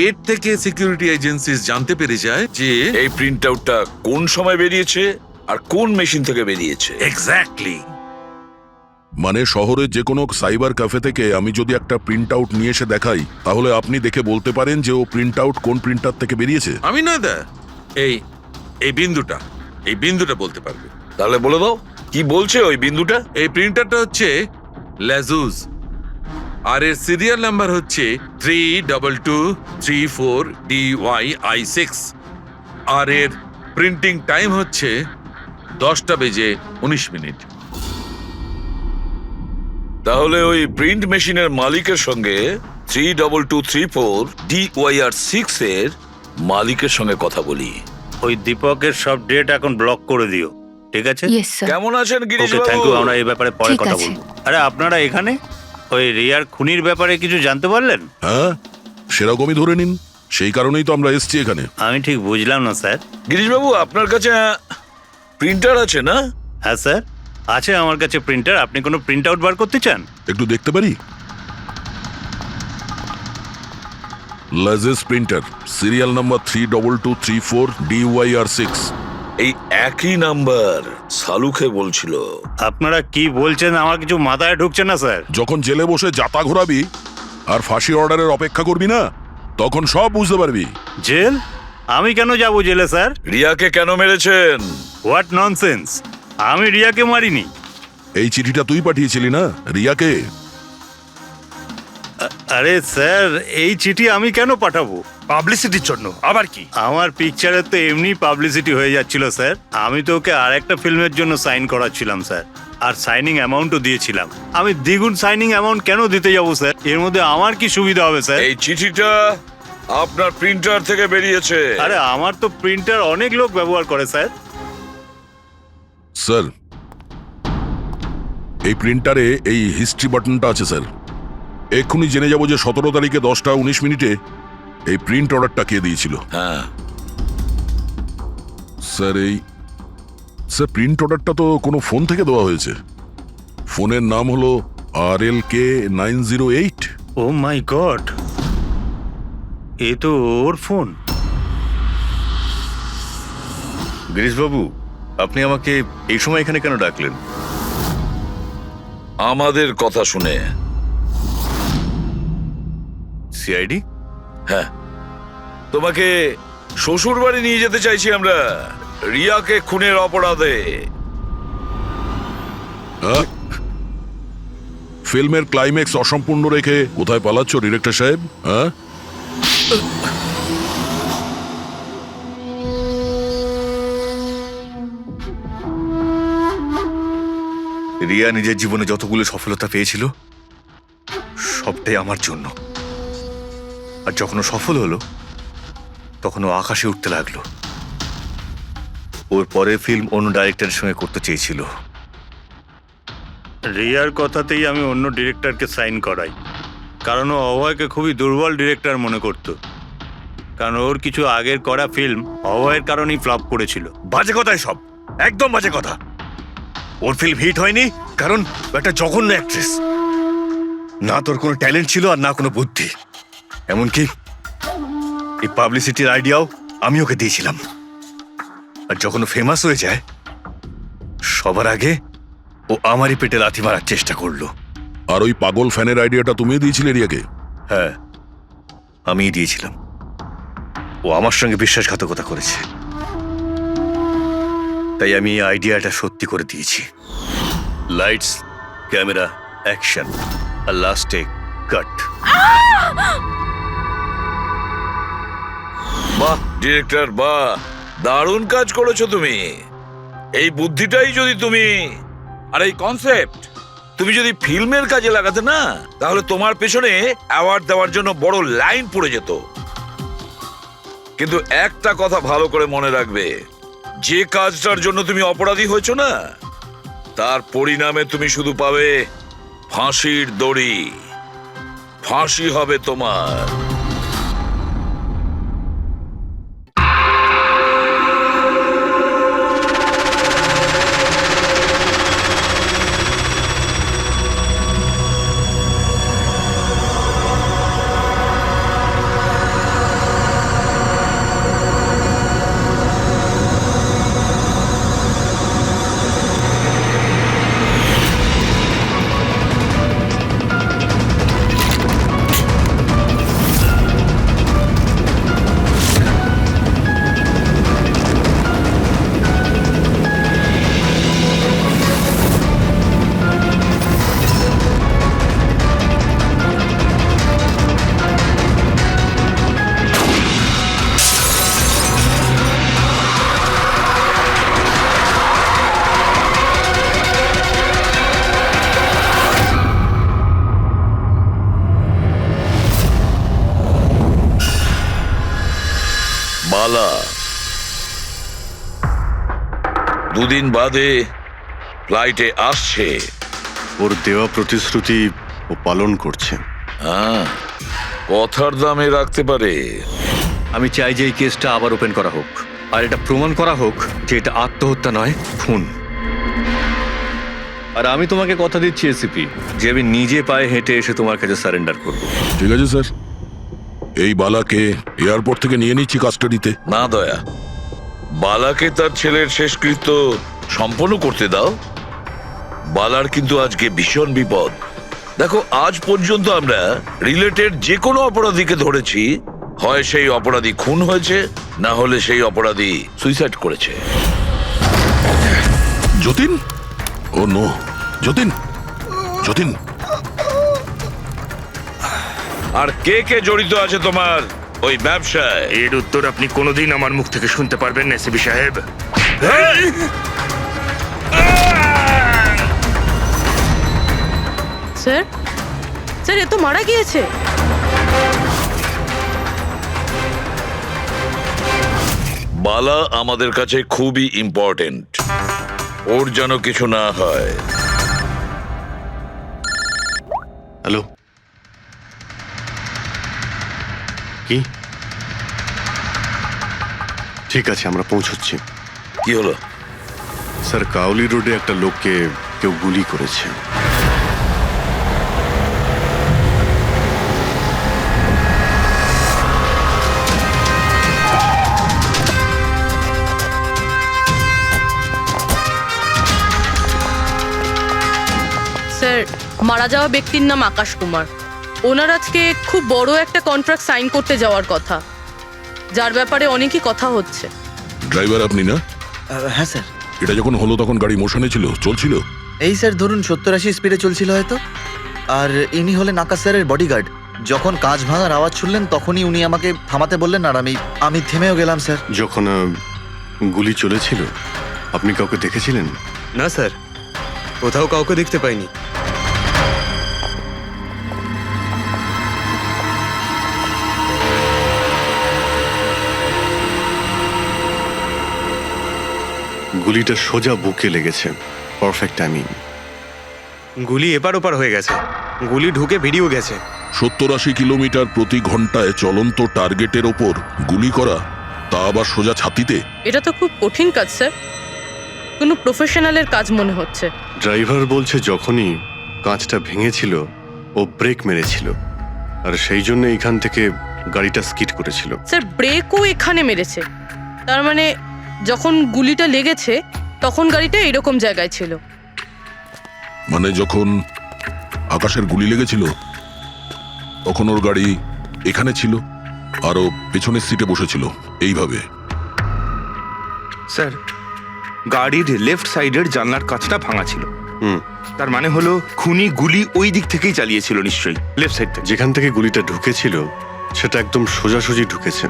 এর থেকে সিকিউরিটি এজেন্সিস জানতে পেরে যায় যে এই প্রিন্ট আউটটা কোন সময় বেরিয়েছে আর কোন মেশিন থেকে বেরিয়েছে। এক্স্যাক্টলি। মানে শহরের যে কোনো সাইবার ক্যাফে থেকে আমি যদি একটা প্রিন্ট আউট নিয়ে এসে দেখাই, তাহলে আপনি দেখে বলতে পারেন যে ও প্রিন্ট আউট কোন প্রিন্টার থেকে বেরিয়েছে? আমি নয় দা, এই এই বিন্দুটা বলতে পারবে। তাহলে বলে দাও, কি বলছে ওই বিন্দুটা? এই প্রিন্টারটা হচ্ছে লেজুস, আর এর সিরিয়াল নাম্বার হচ্ছে 32234DYI6, আর এর প্রিন্টিং টাইম হচ্ছে 10:19। তাহলে ওই প্রিন্ট মেশিনের মালিকের সঙ্গে 32234DYR6 এর মালিকের সঙ্গে কথা বলি। ওই দীপকের সব ডেট এখন ব্লক করে দিও, ঠিক আছে? Yes sir. কেমন আছেন গিরিশ ওকে, থ্যাংক ইউ। আমরা এই ব্যাপারে পরে ঠিক কথা আছে। বলবো। আরে আপনারা এখানে ওই রিয়ার খুনির ব্যাপারে কিছু জানতে পারলেন? হ্যাঁ, সেরকমই ধরে নিন। সেই কারণেই তো আমরা এসছি এখানে। আমি ঠিক বুঝলাম না স্যার। গিরিশবাবু, আপনার কাছে প্রিন্টার আছে না? হ্যাঁ স্যার, আছে আমার কাছে প্রিন্টার। আপনি কোনো প্রিন্ট আউট বার করতে চান? একটু দেখতে পারি? লেজেস প্রিন্টার, সিরিয়াল নাম্বার 32234DYR6। এই একই নাম্বার সালুকে বলছিল। আপনারা কি বলছেন আমার কিছু মাথায় ঢুকছে না স্যার। যখন জেলে বসে জাতা ঘোরাবি আর ফাঁসি অর্ডারের অপেক্ষা করবি না, তখন সব বুঝতে পারবি। জেল? আমি কেন যাব জেলে স্যার? রিয়াকে কেন মেরেছেন? What nonsense! আমি রিয়াকে মারিনি। এই চিঠিটা তুই পাঠিয়েছিলি না রিয়াকে? আরে স্যার, এই চিঠি আমি কেন পাঠাবো? পাবলিসিটির জন্য। আবার কি? আমার পিকচারের তো এমনি পাবলিসিটি হয়ে যাচ্ছিল স্যার। আমি তো ওকে আর একটা ফিল্মের জন্য সাইন করাচ্ছিলাম স্যার, আর সাইনিং অ্যামাউন্টও দিয়েছিলাম। আমি দ্বিগুণ সাইনিং অ্যামাউন্ট কেন দিতে যাবো স্যার? এর মধ্যে আমার কি সুবিধা হবে স্যার? এই চিঠিটা আপনার প্রিন্টার থেকে বেরিয়েছে। আরে আমার তো প্রিন্টার অনেক লোক ব্যবহার করে স্যার। স্যার, এই প্রিন্টারে এই হিস্ট্রি বাটনটা আছে স্যার। এক্ষুনি জেনে যাব যে 17 তারিখে 10:19 এই প্রিন্ট অর্ডারটা কে দিয়েছিল। হ্যাঁ স্যার, স্যার প্রিন্ট অর্ডারটা তো কোনো ফোন থেকে দেওয়া হয়েছে। ফোনের নাম হলো RLK908। ও মাই গড, এ তো ওর ফোন। গিরিশবাবু, আপনি আমাকে এই সময় এখানে কেন ডাকলেন? আমাদের কথা শুনে। সিআইডি? হ্যাঁ, তোমাকে শ্বশুর বাড়ি নিয়ে যেতে চাইছি আমরা, রিয়াকে খুনের অপরাধে। হ্যাঁ? ফিল্মের ক্লাইম্যাক্স অসম্পূর্ণ রেখে কোথায় পালাচ্ছ ডিরেক্টর সাহেব? হ্যাঁ, রিয়া নিজের জীবনে যতগুলো সফলতা পেয়েছিল সবটাই আমার জন্য। আর যখন ও সফল হলো তখন ও আকাশে উঠতে লাগলো। ওর পরের ফিল্ম অন্য ডাইরেক্টরের সঙ্গে করতে চেয়েছিল। রিয়ার কথাতেই আমি অন্য ডিরেক্টরকে সাইন করাই, কারণ ও অভয়কে খুবই দুর্বল ডিরেক্টর মনে করত। কারণ ওর কিছু আগের করা ফিল্ম অভয়ের কারণেই ফ্লপ করেছিল। বাজে কথা সব, একদম বাজে কথা। ওর ফিল্ম হিট হয়নি কারণ ও একটা জঘন্য অ্যাক্ট্রেস। না তোর কোনো ট্যালেন্ট ছিল আর না কোনো বুদ্ধি। এমনকি এই পাবলিসিটির আইডিয়াও আমি ওকে দিয়েছিলাম। আর যখন ও ফেমাস হয়ে যায় সবার আগে ও আমারই পেটে লাথি মারার চেষ্টা করলো। আর ওই পাগল ফ্যানের আইডিয়াটা তুমি দিয়েছিলে রিয়াকে? হ্যাঁ, আমিই দিয়েছিলাম। ও আমার সঙ্গে বিশ্বাসঘাতকতা করেছে, তাই আমি এই আইডিয়াটা সত্যি করে দিয়েছি। লাইটস, ক্যামেরা, অ্যাকশন, আর লাস্টে কাট। বাহ ডিরেক্টর, বাহ, দারুণ কাজ করেছো তুমি। এই বুদ্ধিটাই যদি তুমি আর এই কনসেপ্ট তুমি যদি ফিল্মের কাজে লাগাতে না, তাহলে তোমার পেছনে অ্যাওয়ার্ড দেওয়ার জন্য বড় লাইন পড়ে যেত। কিন্তু একটা কথা ভালো করে মনে রাখবে, যে কাজটার জন্য তুমি অপরাধী হয়েছো না, তার পরিণামে তুমি শুধু পাবে ফাঁসির দড়ি। ফাঁসি হবে তোমার। বালা দুদিন বাদে ফ্লাইটে আসছে। ওর দেওয়া প্রতিশ্রুতি ও পালন করছে। হ্যাঁ, কথার দামে রাখতে পারে। আমি চাই যে এই কেসটা আবার ওপেন করা হোক, আর এটা প্রমাণ করা হোক যে এটা আত্মহত্যা নয়, খুন। আর আমি তোমাকে কথা দিচ্ছি এসিপি, যে আমি নিজে পায়ে হেঁটে এসে তোমার কাছে সারেন্ডার করব। ঠিক আছে স্যার, এই বালাকে এয়ারপোর্ট থেকে নিয়ে নিচ্ছি কাস্টাডিতে। না দয়া, বালাকে তার ছেলের শেষকৃত্য সম্পন্ন করতে দাও। বালার কিন্তু আজকে ভীষণ বিপদ। দেখো, আজ পর্যন্ত আমরা রিলেটেড যে কোনো অপরাধীকে ধরেছি, হয় সেই অপরাধী খুন হয়েছে, না হলে সেই অপরাধী সুইসাইড করেছে। যতীন? ও নো, যতীন, যতীন। আর কে কে জড়িত আছে তোমার ওই ব্যবসায়? এর উত্তর আপনি কোনোদিন আমার মুখ থেকে শুনতে পারবেন না এসিপি সাহেব। স্যার, স্যার, এ তো মারা গিয়েছে। বালা আমাদের কাছে খুবই ইম্পর্টেন্ট, ওর যেন কিছু না হয়। হ্যালো, কি? ঠিক আছে, আমরা পৌঁছচ্ছি। কি হলো? স্যার, কাউলি রোডে একটা লোককে কেউ গুলি করেছে। স্যার, মারা যাওয়া ব্যক্তির নাম আকাশ কুমার। ওনার আজকে খুব বড় একটা কন্ট্রাক্ট সাইন করতে যাওয়ার কথা, যার ব্যাপারে অনেকই কথা হচ্ছে। ড্রাইভার আপনি না? হ্যাঁ স্যার। এটা যখন হলো তখন গাড়ি মোশনে ছিল, চলছিল? এই স্যার ধরুন 70-80 স্পিডে চলছিল হয়তো। আর ইনি হলেন আকাশ স্যারের বডিগার্ড। যখন কাঁচ ভাঙার আওয়াজ শুনলেন তখনই উনি আমাকে থামাতে বললেন, আর আমি থেমেও গেলাম স্যার। যখন গুলি চলেছিল আপনি কাউকে দেখেছিলেন? না স্যার, কোথাও কাউকে দেখতে পাইনি। গুলিটা সোজা বুকে লেগেছে, পারফেক্ট টাইমিং। গুলি এপার ওপার হয়ে গেছে, গুলি ঢুকে বেরিয়েও গেছে। 70-80 কিলোমিটার প্রতি ঘন্টায় চলন্ত টার্গেটের ওপর গুলি করা, তা আবার সোজা ছাতিতে। এটা তো খুব কঠিন কাজ স্যার, কোনো প্রফেশনালের কাজ মনে হচ্ছে। ড্রাইভার বলছে যখনই কাঁচটা ভেঙেছিল ও ব্রেক মেরেছিল, আর সেই জন্য এখান থেকে গাড়িটা স্কিড করেছিল। স্যার ব্রেকও এখানে মেরেছে, তার মানে যখন গুলিটা লেগেছে তখন গাড়িটা এরকম জায়গায় ছিল। মানে যখন আকাশের গুলি লেগেছিল তখন ওর গাড়ি এখানে ছিল আর ও পেছনের সিটে বসেছিল এইভাবে। স্যার, গাড়ির লেফট সাইডের জানলার কাঁচটা ভাঙা ছিল। তার মানে হলো খুনি গুলি ওই দিক থেকেই চালিয়েছিল নিশ্চয়ই, লেফট সাইড থেকে। যেখান থেকে গুলিটা ঢুকেছিল সেটা একদম সোজাসুজি ঢুকেছে।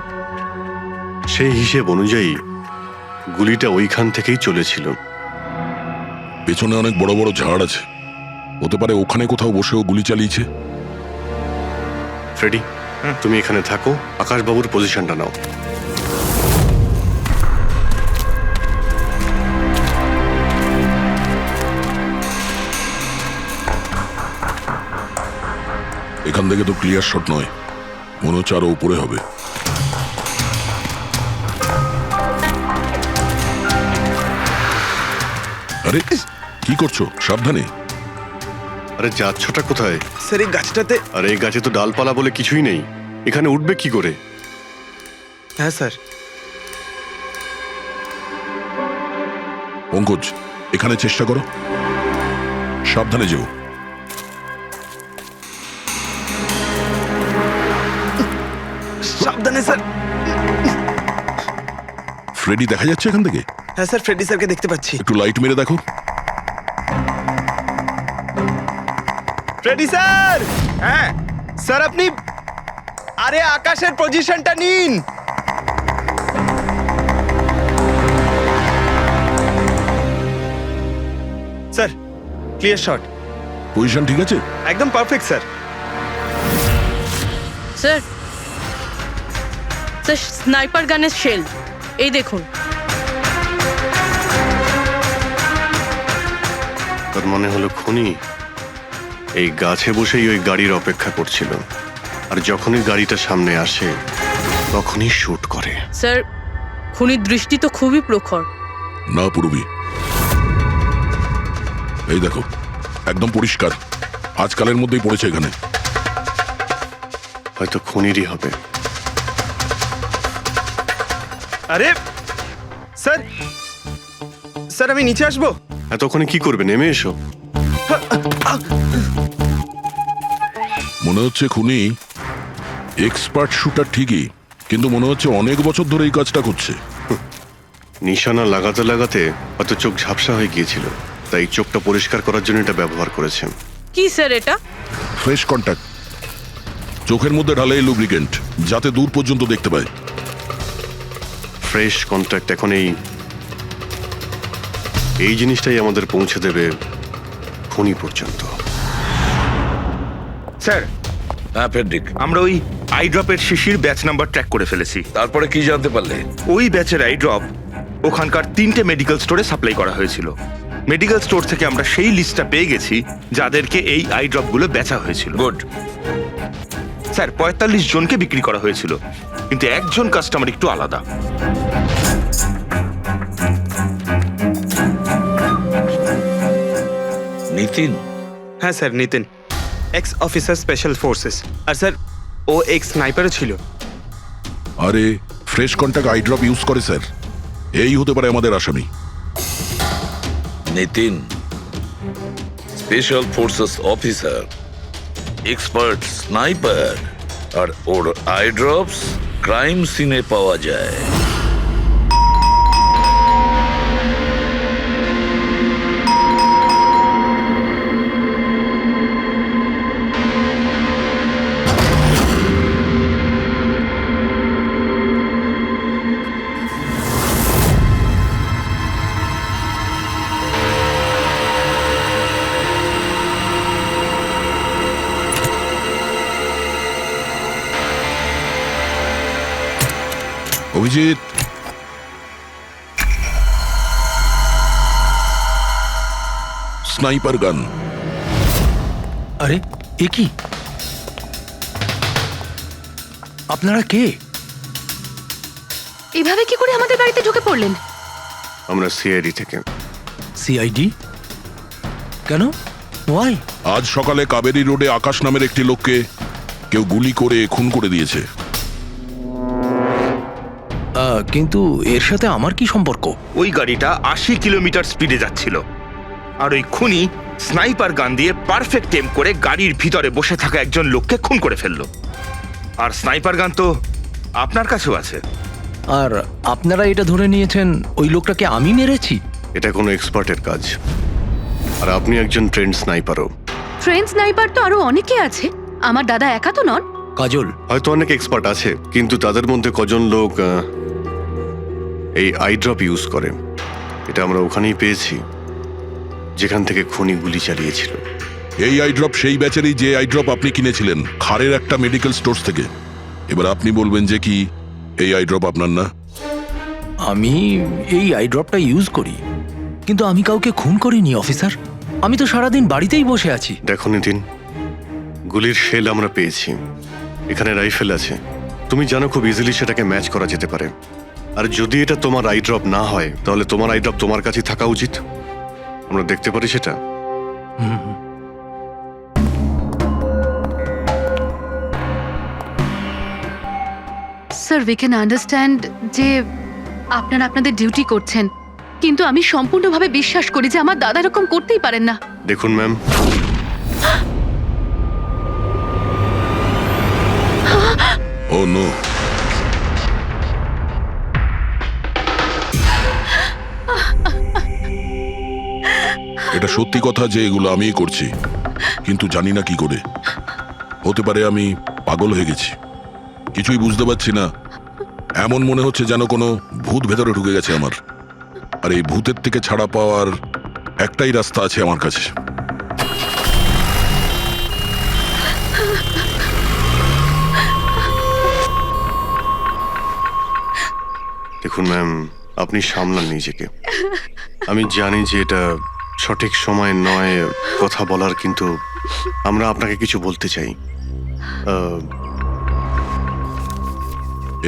সেই হিসেব অনুযায়ী গুলিটা ওইখান থেকেই চলেছিল। পেছনে অনেক বড় বড় ঝাড় আছে, হতে পারে ওখানে কোথাও বসেও গুলি চালিয়েছে। ফ্রেডি, তুমি এখানে থাকো, আকাশবাবুর পজিশনটা নাও। এখান থেকে তো ক্লিয়ার শট নয়, মনে হচ্ছে আরো উপরে হবে। আরে কি করছো? সাবধানে। আরে যাচ্ছটা কোথায়? স্যার এই গাছটাতে। আরে এই গাছে তো ডালপালা বলে কিছুই নেই, এখানে উঠবে কি করে? হ্যাঁ স্যার। পঙ্কজ, এখানে চেষ্টা করো, সাবধানে যেও। সাবধানে স্যার। ফ্রেডি দেখা যাচ্ছে এখান থেকে? হ্যাঁ স্যার, ফ্রেডি স্যারকে দেখতে পাচ্ছি। একটু লাইট মেরে দেখো। Freddie sir! হ্যাঁ স্যার, আপনি আরে আকাশের পজিশনটা নিন। Sir clear shot. পজিশন ঠিক আছে? একদম perfect sir. Sir sir sniper গানের শেল এই দেখুন। তার মনে হলো খুনি এই গাছে বসেই ওই গাড়ির অপেক্ষা করছিল, আর যখনই গাড়িটা সামনে আসে তখনই শুট করে। স্যার খুনির দৃষ্টি তো খুবই প্রখর। না পূর্বী, এই দেখো একদম পরিষ্কার, আজকালের মধ্যেই পড়েছে এখানে। হয়তো খুনিরই হবে। আরে স্যার, স্যার আমি নিচে আসবো? এতক্ষণে কি করবে? নেমে এসো। মনে হচ্ছে খুনি এক্সপার্ট শুটার ঠিকই, কিন্তু মনে হচ্ছে অনেক বছর ধরে এই কাজটা করছে। নিশানা লাগাতে লাগাতে হয়তো চোখ ঝাপসা হয়ে গিয়েছিল, তাই চোখটা পরিষ্কার করার জন্য এটা ব্যবহার করেছে। কি স্যার এটা? ফ্রেশ কন্ট্যাক্ট, চোখের মধ্যে ঢালে এই লুব্রিকেন্ট যাতে দূর পর্যন্ত দেখতে পায়। ফ্রেশ কন্ট্যাক্ট এখন এই জিনিসটাই আমাদের পৌঁছে দেবে খুনি পর্যন্ত। স্যার, হ্যাঁ ফেডরিক, আমরা ওই আই ড্রপের শিশির ব্যাচ নাম্বার ট্র্যাক করে ফেলেছি। তারপরে কি জানতে পারলে? ওই ব্যাচের আই ড্রপ ওখানকার 3টে মেডিকেল স্টোরে সাপ্লাই করা হয়েছিল। মেডিকেল স্টোর থেকে আমরা সেই লিস্টটা পেয়ে গেছি যাদেরকে এই আই ড্রপগুলো বেচা হয়েছিল। গুড। স্যার 45 জনকে বিক্রি করা হয়েছিল, কিন্তু একজন কাস্টমার একটু আলাদা। নিতিন? হ্যাঁ sir, Nitin, ex officer special forces. আর স্যার ও এক্স স্নাইপারও ছিল। আরে fresh contact eye drop use করে স্যার, এই হতে পারে আমাদের আসামি। Nitin, special forces officer, expert sniper, আর ওর আই ড্রপস ক্রাইম সিনে পাওয়া যায়। অভিজিৎ, স্নাইপার গান। আরে এ কি? আপনারা কে? এভাবে কি করে আমাদের বাড়িতে ঢুকে পড়লেন? আমরা সিআইডি থেকে। সিআইডি? কেন? ওয়াই? আজ সকালে কাবেরী রোডে আকাশ নামের একটি লোককে কেউ গুলি করে খুন করে দিয়েছে। কিন্তু এর সাথে আমার কি সম্পর্ক? ওই গাড়িটা 80 কিলোমিটার স্পিডে যাচ্ছিল, আর ওই খুনি স্নাইপার গান দিয়ে পারফেক্ট এম করে গাড়ির ভিতরে বসে থাকা একজন লোককে খুন করে ফেললো। আর স্নাইপার গান তো আপনার কাছেও আছে। আর আপনারা এটা ধরে নিয়েছেন ওই লোকটাকে আমি মেরেছি? এটা কোনো এক্সপার্টের কাজ, আর আপনি একজন ট্রেন্ড স্নাইপারও। ট্রেন স্নাইপার তো আরো অনেকে আছে, আমার দাদা একা তো নন। কাজল, হয়তো অনেক এক্সপার্ট আছে, কিন্তু তাদের মধ্যে কজন লোক এই আই ড্রপ ইউজ করে। এটা আমরা ওখানেই পেয়েছি যেখান থেকে খুনি গুলি চালিয়েছিল। এই আই ড্রপ সেই ব্যাচেরই যে আই ড্রপ আপনি কিনেছিলেন খারের একটা মেডিকেল স্টোর থেকে। এবার আপনি বলবেন যে কি এই আই ড্রপ আপনার না? আমি এই আই ড্রপটা ইউজ করি, কিন্তু আমি কাউকে খুন করিনি অফিসার। আমি তো সারাদিন বাড়িতেই বসে আছি। দেখো নিতিন, গুলির শেল আমরা পেয়েছি, এখানে রাইফেল আছে। তুমি জানো খুব ইজিলি সেটাকে ম্যাচ করা যেতে পারে। আর যদি এটা তোমার আই ড্রপ না হয়, তাহলে তোমার আই ড্রপ তোমার কাছে থাকা উচিত। আমরা দেখতে পারি সেটা। স্যার, উই ক্যান আন্ডারস্ট্যান্ড যে আপনারা আপনাদের ডিউটি করছেন, কিন্তু আমি সম্পূর্ণভাবে বিশ্বাস করি যে আমার দাদা এরকম করতেই পারেন না। দেখুন ম্যাম, ও নো, এটা সত্যি কথা যে এগুলো আমিই করছি, কিন্তু জানি না কি করে। হতে পারে আমি পাগল হয়ে গেছি, কিছুই বুঝতে পারছি না। এমন মনে হচ্ছে যেন কোনো ভূত ভেতরে ঢুকে গেছে আমার। আর এই ভূতের থেকে ছাড়া পাওয়ার একটাই রাস্তা আছে আমার কাছে। দেখুন ম্যাম, আপনি সামলান নিজেকে। আমি জানি যে এটা সঠিক সময় নয় কথা বলার, কিন্তু আমরা আপনাকে কিছু বলতে চাই।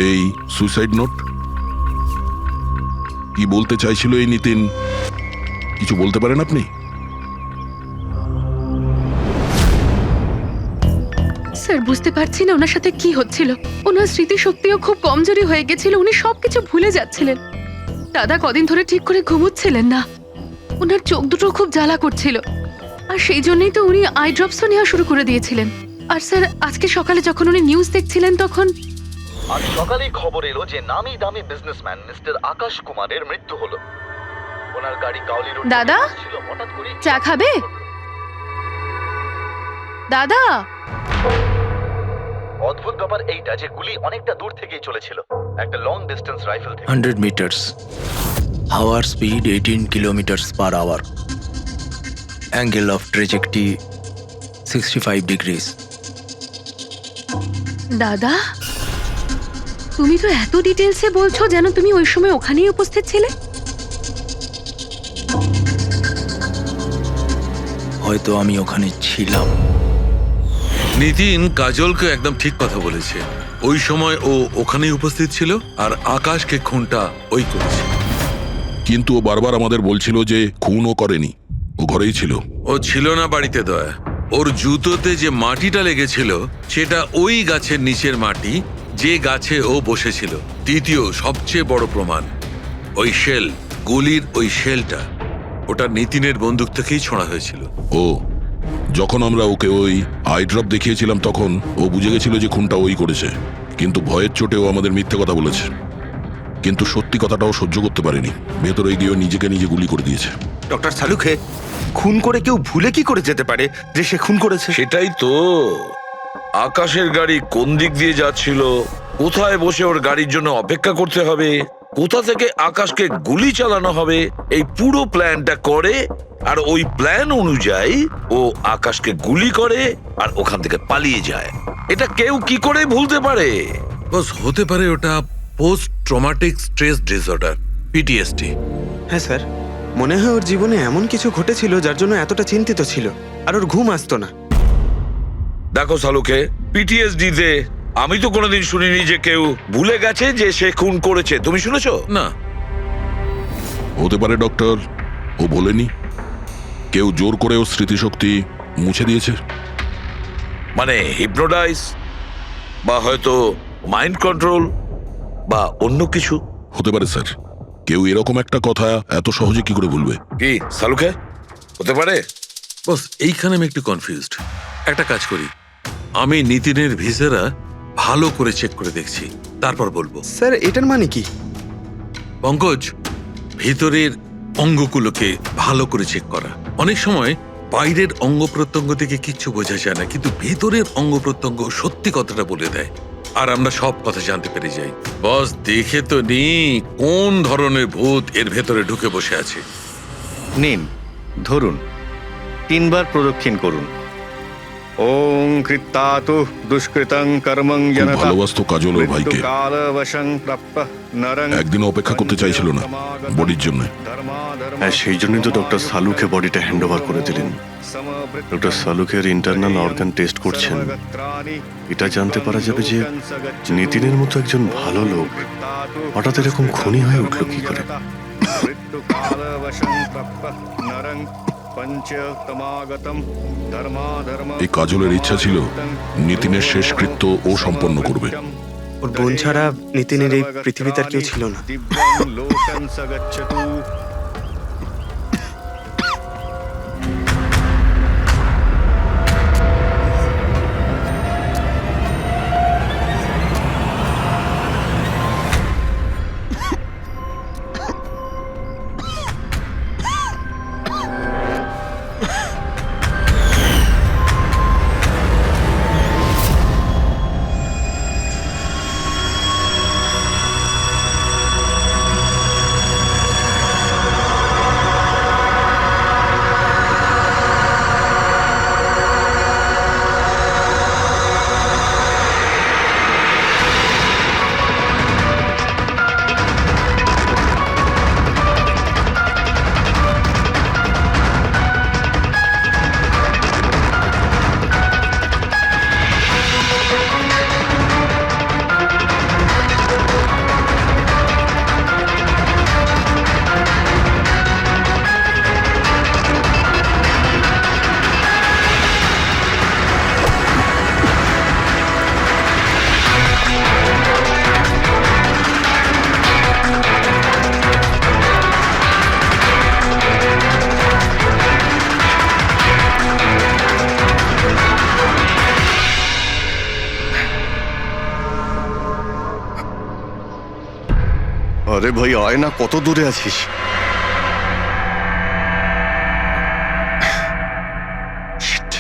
এই সুইসাইড নোট কি বলতে চাইছিল এই নিতিন? কিছু বলতে পারেন আপনি? স্যার, বুঝতে পারছি না ওনার সাথে কি হচ্ছিল। ওনার স্মৃতিশক্তিও খুব কমজোরি হয়ে গেছিল, উনি সবকিছু ভুলে যাচ্ছিলেন। দাদা কদিন ধরে ঠিক করে ঘুমোচ্ছিলেন না, ওনার চোখ দুটো খুব জ্বালা করছিল, আর সেই জন্যই তো উনি আই ড্রপসও নেওয়া শুরু করে দিয়েছিলেন। আর স্যার, আজকে সকালে যখন উনি নিউজ দেখছিলেন তখন আজ সকালেই খবর এলো যে নামি দামি বিজনেসম্যান মিস্টার আকাশ কুমারের মৃত্যু হলো। ওনার গাড়ি কাউলি রোড দাদা, ছিল, হঠাৎ করে চা খাবে? দাদা, অদ্ভুত ব্যাপার এইটা যে গুলি অনেকটা দূর থেকেই চলেছিল, একটা লং ডিস্টেন্স রাইফেল থেকে। 100 মিটার্স, হাওয়ার speed 18 kilometres per hour, angle of trajectory 65 degrees. দাদা, তুমি তো এত ডিটেলসে বলছো যেন তুমি ওই সময় ওখানেই উপস্থিত ছিলে। হয়তো আমি ওখানে ছিলাম। নিতিন কাজলকে একদম ঠিক কথা বলেছে। ওই সময় ও ওখানেই উপস্থিত ছিল, আর আকাশকে খুনটা ওই করেছে। কিন্তু ও বারবার আমাদের বলছিল যে খুনও করেনি, ও ঘরেই ছিল। ও ছিল না বাড়িতে দয়া। ওর জুতোতে যে মাটিটা লেগেছিল সেটা ওই গাছের নিচের মাটি যে গাছে ও বসেছিল। দ্বিতীয় সবচেয়ে বড় প্রমাণ, ওই শেল, গুলির ওই শেলটা, ওটা নিতিনের বন্দুক থেকেই ছোঁড়া হয়েছিল। ও যখন আমরা ওকে ওই আই ড্রপ দেখিয়েছিলাম তখন ও বুঝে গেছিল যে খুনটা ওই করেছে, কিন্তু ভয়ের চোটে ও আমাদের মিথ্যে কথা বলেছে। কিন্তু সত্যি কথাটাও সহ্য করতে পারেনি, ভেতরে গিয়ে নিজেকে নিজে গুলি করে দিয়েছে। ডক্টর সালুখে, খুন করে কেউ ভুলে কি করে যেতে পারে যে সে খুন করেছে? সেটাই তো, আকাশের গাড়ি কোন দিক দিয়ে যাচ্ছিল, কোথায় বসে ওর গাড়ির জন্য অপেক্ষা করতে হবে, কোথা থেকে আকাশকে গুলি চালানো হবে, এই পুরো প্ল্যানটা করে, আর ওই প্ল্যান অনুযায়ী ও আকাশকে গুলি করে আর ওখান থেকে পালিয়ে যায়। এটা কেউ কি করে ভুলতে পারে? বস, হতে পারে ওটা post traumatic stress disorder, PTSD. হ্যাঁ স্যার, মনে হয় ওর জীবনে এমন কিছু ঘটেছিল যার জন্য এতটা চিন্তিত ছিল, আর ওর ঘুম আসতো না। দেখো সালুকে, পিটিএসডি তে আমি তো কোনোদিন শুনিনি যে কেউ ভুলে গেছে যে সে খুন করেছে। তুমি শুনেছো? না। হতে পারে ডক্টর, ও বলেনি, কেউ জোর করে ওর স্মৃতিশক্তি মুছে দিয়েছে। মানে হিপনোটাইজ, বা হয়তো মাইন্ড কন্ট্রোল, বা অন্য কিছু। হতে পারে স্যার, কেউ এরকম একটা কথা এত সহজে কি করে ভুলবে? কি সালুকে, হতে পারে? বস, এইখানে আমি একটু কনফিউজড। একটা কাজ করি, আমি নিতিনের ভিসেরা ভালো করে চেক করে দেখছি, তারপর বলবো। স্যার, এটার মানে কি? পঙ্কজ, ভিতরের অঙ্গগুলোকে ভালো করে চেক করা। অনেক সময় বাইরের অঙ্গ প্রত্যঙ্গ থেকে কিচ্ছু বোঝা যায় না, কিন্তু ভেতরের অঙ্গ প্রত্যঙ্গ সত্যি কথাটা বলে দেয়, আর আমরা সব কথা জানতে পেরে যাই। বস, দেখে তো নি কোন ধরনের ভূত এর ভেতরে ঢুকে বসে আছে। নিন, ধরুন, 3 বার প্রদক্ষিণ করুন। ওং কৃত্তাতু দুষ্কৃতং কর্মং খুব জনতা ভালোবাসতো কাজল ওর ভাইকে, কালবশং প্রাপ্য নরং একদিনও অপেক্ষা করতে চাইছিল না বডির জন্য। হ্যাঁ, সেই জন্যই তো ডক্টর সালুকে বডিটা হ্যান্ড ওভার করে দিলেন। ডক্টর সালুকের ইন্টারনাল অর্গান টেস্ট করছেন, এটা জানতে পারা যাবে যে নিতিনের মতো একজন ভালো লোক হঠাৎ এরকম খুনি হয়ে উঠল কি করে। এই কাজলের ইচ্ছা ছিল নিতিনের শেষকৃত্য ও সম্পন্ন করবে। ওর বোন ছাড়া নিতিনের এই পৃথিবীতে আর কেউ ছিল না। আরে ভাই, আয় না, কত দূরে আছিস? Shit.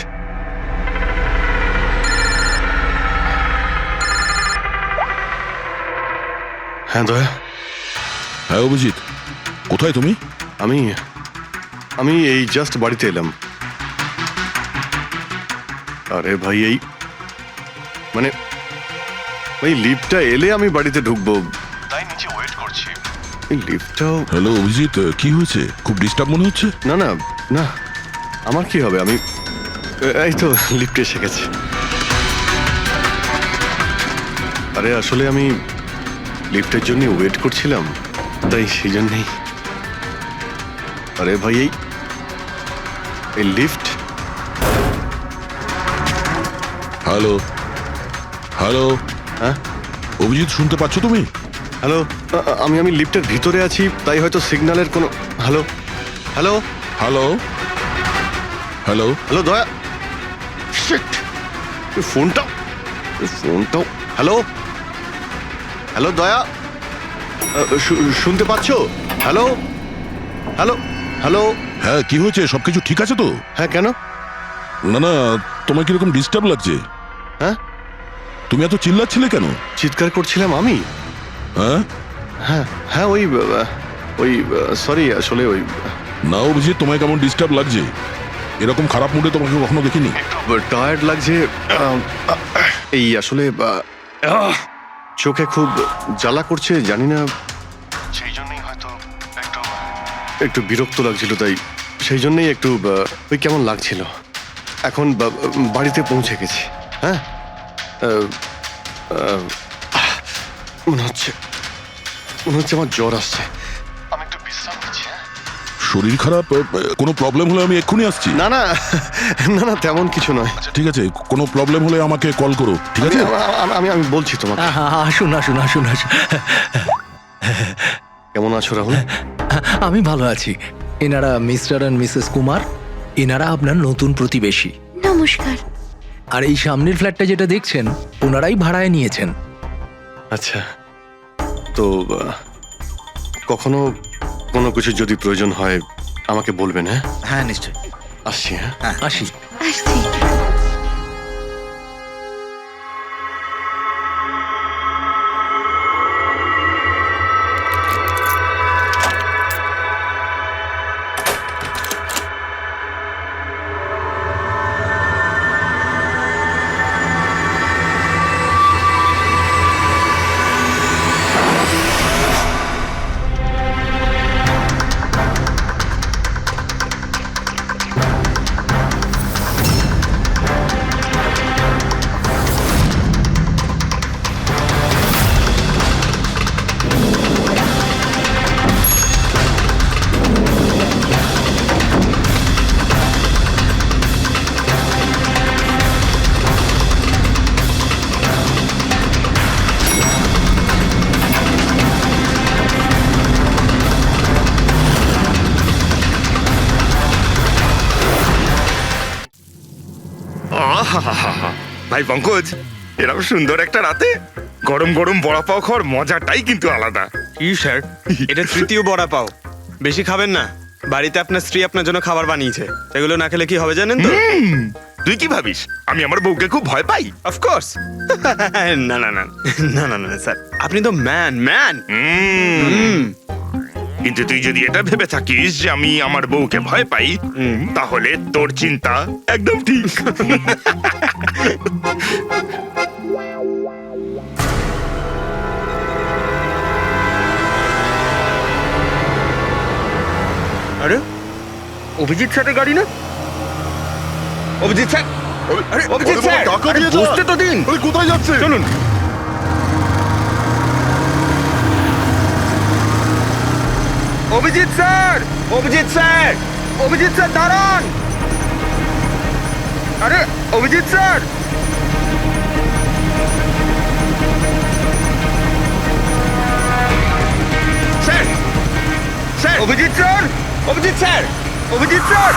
হ্যাঁ দয়া। হ্যাঁ অভিজিৎ, কোথায় তুমি? আমি আমি এই জাস্ট বাড়িতে এলাম। আরে ভাই, এই মানে ভাই লিফটটা এলে আমি বাড়িতে ঢুকবো, তাই নিচে ওয়েট করছি। এই লিফটটাও। হ্যালো অভিজিৎ, কি হয়েছে? খুব ডিস্টার্ব মনে হচ্ছে। না না না, আমার কি হবে, আমি এই তো লিফটে এসে গেছে। আরে আসলে আমি লিফটের জন্য ওয়েট করছিলাম, তাই সেই জন্যই। আরে ভাই, এই লিফট। হ্যালো হ্যালো, হ্যাঁ অভিজিৎ, শুনতে পাচ্ছ তুমি? হ্যালো, আমি লিফটের ভিতরে আছি, তাই হয়তো সিগন্যালের কোনো। Hello hello hello hello hello দয়া, শিট! ফোনটাও হ্যালো হ্যালো দয়া, শুনতে পাচ্ছো? Hello hello hello. হ্যাঁ, কি হয়েছে? সবকিছু ঠিক আছে তো? হ্যাঁ, কেন? না না, তোমার কিরকম ডিস্টার্ব লাগছে? হ্যাঁ, তুমি এত চিল্লাচ্ছিলে কেন? চিৎকার করছিলাম আমি? হ্যাঁ হ্যাঁ হ্যাঁ, ওই সরি, আসলে ওই না, অভিজিৎ, তোমায় কেমন ডিস্টার্ব লাগছে? এরকম খারাপ মুডে তোমাকে কখনো দেখিনি। টায়ার্ড লাগছে। এই আসলে চোখে খুব জ্বালা করছে, জানি না, সেই জন্যই হয়তো একটু বিরক্ত লাগছিল, তাই সেই জন্যই একটু ওই কেমন লাগছিল। এখন বাড়িতে পৌঁছে গেছি। হ্যাঁ, মনে হচ্ছে আমার জ্বর আসছে। আমি একটু বিশ্রাম নিচ্ছি। শরীর খারাপ? কোনো প্রবলেম হলে আমি এক্ষুনি আসছি। না না না না, তেমন কিছু নয়। ঠিক আছে, কোনো প্রবলেম হলে আমাকে কল করো, ঠিক আছে? আমি আমি বলছি তোমাকে। আসুন আসুন আসুন আসুন। কেমন আছো রাহুল? আমি ভালো আছি। এনারা মিস্টার অ্যান্ড মিসেস কুমার, এনারা আপনার নতুন প্রতিবেশী। নমস্কার। আর এই সামনের ফ্ল্যাটটা যেটা দেখছেন, ওনারাই ভাড়ায় নিয়েছেন। আচ্ছা, তো কখনো কোনো কিছু যদি প্রয়োজন হয় আমাকে বলবেন। হ্যাঁ হ্যাঁ, নিশ্চয়ই। আসছি। হ্যাঁ, আসি। আসছি। ভাই পঙ্কজ, এরকম সুন্দর একটা রাতে গরম গরম বড়া পাও খাওয়ার মজাটাই কিন্তু আলাদা। কি স্যার, এটা তৃতীয় বড়া পাও। বেশি খাবেন না, বাড়িতে আপনার স্ত্রী আপনার জন্য খাবার বানিয়েছে। এগুলো না খেলে কি হবে জানেন তো? তুই কি ভাবিস আমি আমার বউকে খুব ভয় পাই? অফকোর্স। না না না না না না স্যার, আপনি তো ম্যান। কিন্তু তুই যদি এটা ভেবে থাকিস যে আমি আমার বউকে ভয় পাই, তাহলে তোর চিন্তা একদম ঠিক। আরে অভিজিৎ স্যারের গাড়ি না? অভিজিৎ স্যার, আরে অভিজিৎ স্যার, আরে বুঝতে তো দিন। কোথায় যাচ্ছে? চলুন। Abhijit sir, Abhijit sir, Abhijit sir দাঁড়ান। আরে Abhijit sir, sir sir, Abhijit sir, Abhijit sir, Abhijit sir.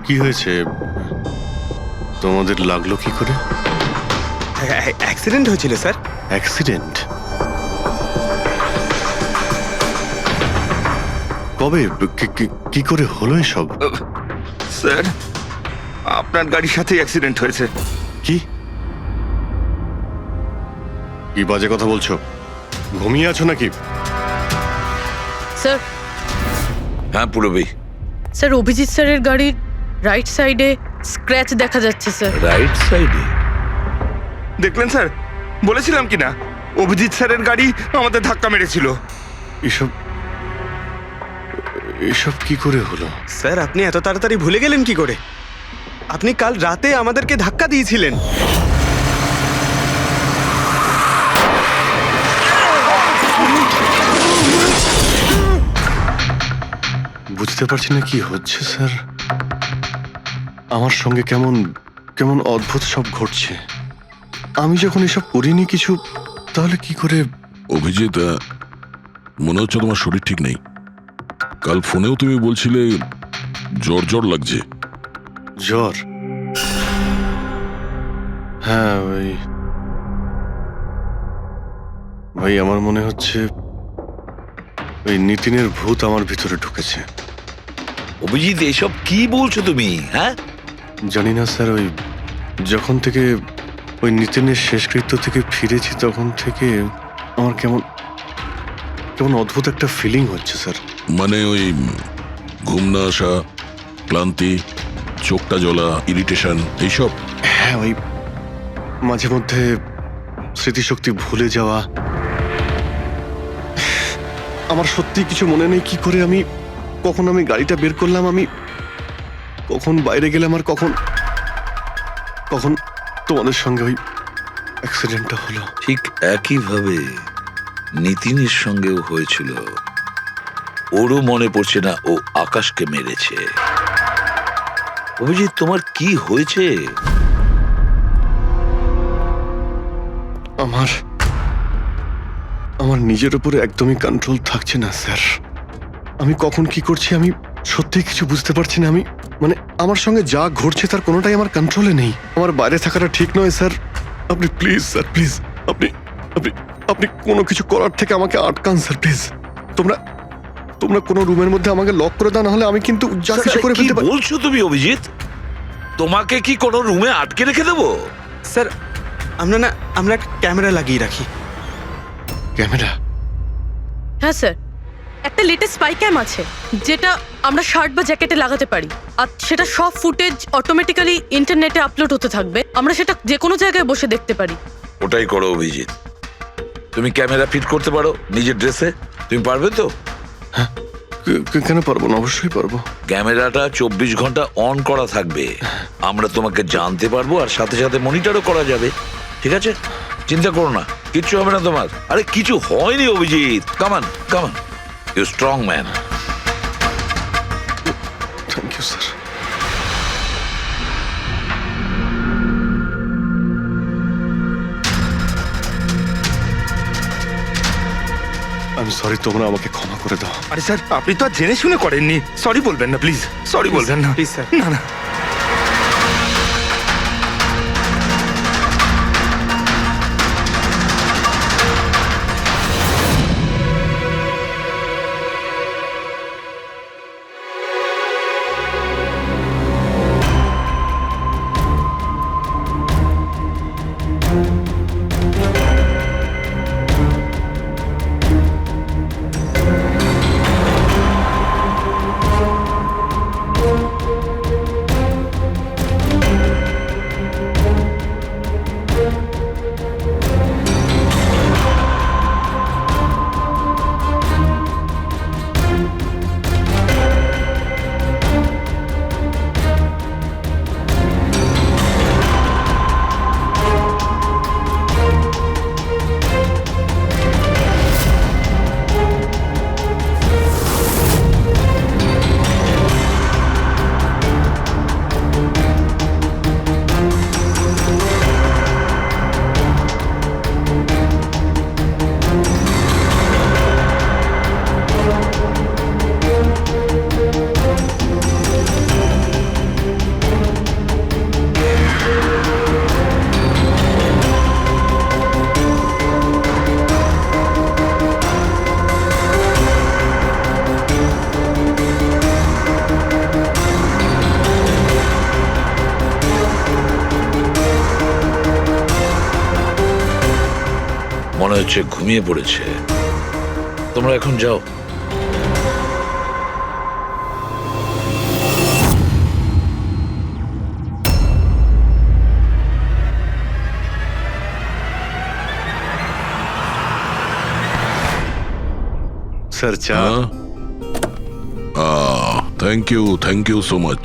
কি হয়েছে? তোমাদের লাগলো কি করে? অ্যাক্সিডেন্ট হয়েছিল স্যার। অ্যাক্সিডেন্ট? কবে? কি করে হলো এসব? স্যার, আপনার গাড়ির সাথে অ্যাক্সিডেন্ট হয়েছে। কি কি বাজে কথা বলছো? ঘুমিয়ে আছো নাকি? স্যার, হ্যাঁ পুরবী, স্যার অভিজিৎ স্যারের গাড়ির রাইট সাইডে স্ক্র্যাচ দেখা যাচ্ছে স্যার। রাইট সাইডে? দেখলেন স্যার, বলেছিলাম কি না অভিজিৎ স্যারের গাড়ি আমাদের ধাক্কা মেরেছিল। এসব এসব কি করে হলো? স্যার, আপনি এত তাড়াতাড়ি ভুলে গেলেন কি করে? আপনি কাল রাতে আমাদেরকে ধাক্কা দিয়েছিলেন। বুঝতে পারছি না কি হচ্ছে স্যার। আমার সঙ্গে কেমন কেমন অদ্ভুত সব ঘটছে। আমি যখন এসব করিনি কিছু, তাহলে কি করে? অভিজিৎ, মনে হচ্ছে তোমার শরীর ঠিক নেই। কাল ফোনেও তুমি বলছিলে জ্বর জ্বর লাগছে। জ্বর? হ্যাঁ ভাই আমার মনে হচ্ছে ওই নিতিনের ভূত আমার ভিতরে ঢুকেছে। অভিজিৎ, এসব কি বলছো তুমি? হ্যাঁ, জানি না স্যার, ওই যখন থেকে ওই নিতিনের শেষকৃত্য থেকে ফিরেছি তখন থেকে আমার কেমন কেমন অদ্ভুত একটা ফিলিং হচ্ছে স্যার। মানে ওই ঘুম না আসা, ক্লান্তি, চোখটা জ্বলা, ইরিটেশন, এইসব? হ্যাঁ, ওই মাঝে মধ্যে স্মৃতিশক্তি ভুলে যাওয়া। আমার সত্যি কিছু মনে নেই কি করে আমি কখন আমি গাড়িটা বের করলাম, আমি কখন বাইরে গেলাম, আর কখন কখন তোমাদের সঙ্গে ওই অ্যাক্সিডেন্টটা হলো। ঠিক একইভাবে নিতিনের সঙ্গেও হয়েছিল। ওরও মনে পড়ছে না ও আকাশকে মেরেছে। অভিজিৎ, তোমার কি হয়েছে? আমার নিজের উপরে একদমই কন্ট্রোল থাকছে না স্যার। আমি কখন কি করছি আমি সত্যি কিছু বুঝতে পারছি না। আমি মানে আমার সঙ্গে যা ঘটছে তার কোনোটাই আমার কন্ট্রোলে নেই। আমার বাইরে থাকাটা ঠিক নয় স্যার। আপনি প্লিজ স্যার, প্লিজ আপনি আপনি আপনি কোনো কিছু করার থেকে আমাকে আটকান স্যার, প্লিজ। তোমরা কোনো রুমের মধ্যে আমাকে লক করে দাও, না হলে আমি কিন্তু যা কিছু করে কি ফেলতে পারি। বলছো তুমি অভিজিৎ? তোমাকে কি কোনো রুমে আটকে রেখে দেবো? স্যার আমরা একটা ক্যামেরা লাগিয়ে রাখি। ক্যামেরা? হ্যাঁ স্যার, একটা লেটেস্ট স্পাই ক্যাম আছে যেটা আমরা শার্ট বা জ্যাকেটে লাগাতে পারি, আর সেটা সব ফুটেজ অটোমেটিক্যালি ইন্টারনেটে আপলোড হতে থাকবে। আমরা সেটা যে কোনো জায়গায় বসে দেখতে পারি। ওটাই করো অভিজিৎ। তুমি ক্যামেরা ফিট করতে পারো নিজের ড্রেসে? তুমি পারবে তো? কেন পারবো না, অবশ্যই পারবো। ক্যামেরাটা 24 ঘন্টা অন করা থাকবে। আমরা তোমাকে জানতে পারবো, আর সাথে সাথে মনিটরও করা যাবে। ঠিক আছে, চিন্তা করো না, কিচ্ছু হবে না তোমার। আরে কিছু হয়নি Abhijit. Come on come on, you strong man. Thank you sir. আমি সরি, তোমরা আমাকে ক্ষমা করে দাও। আরে স্যার, আপনি তো আর জেনে শুনে করেননি। সরি বলবেন না প্লিজ, সরি বলবেন না প্লিজ স্যার। না না। মনে হচ্ছে ঘুমিয়ে পড়েছে। তোমরা এখন যাও। স্যার চা? Thank you so much.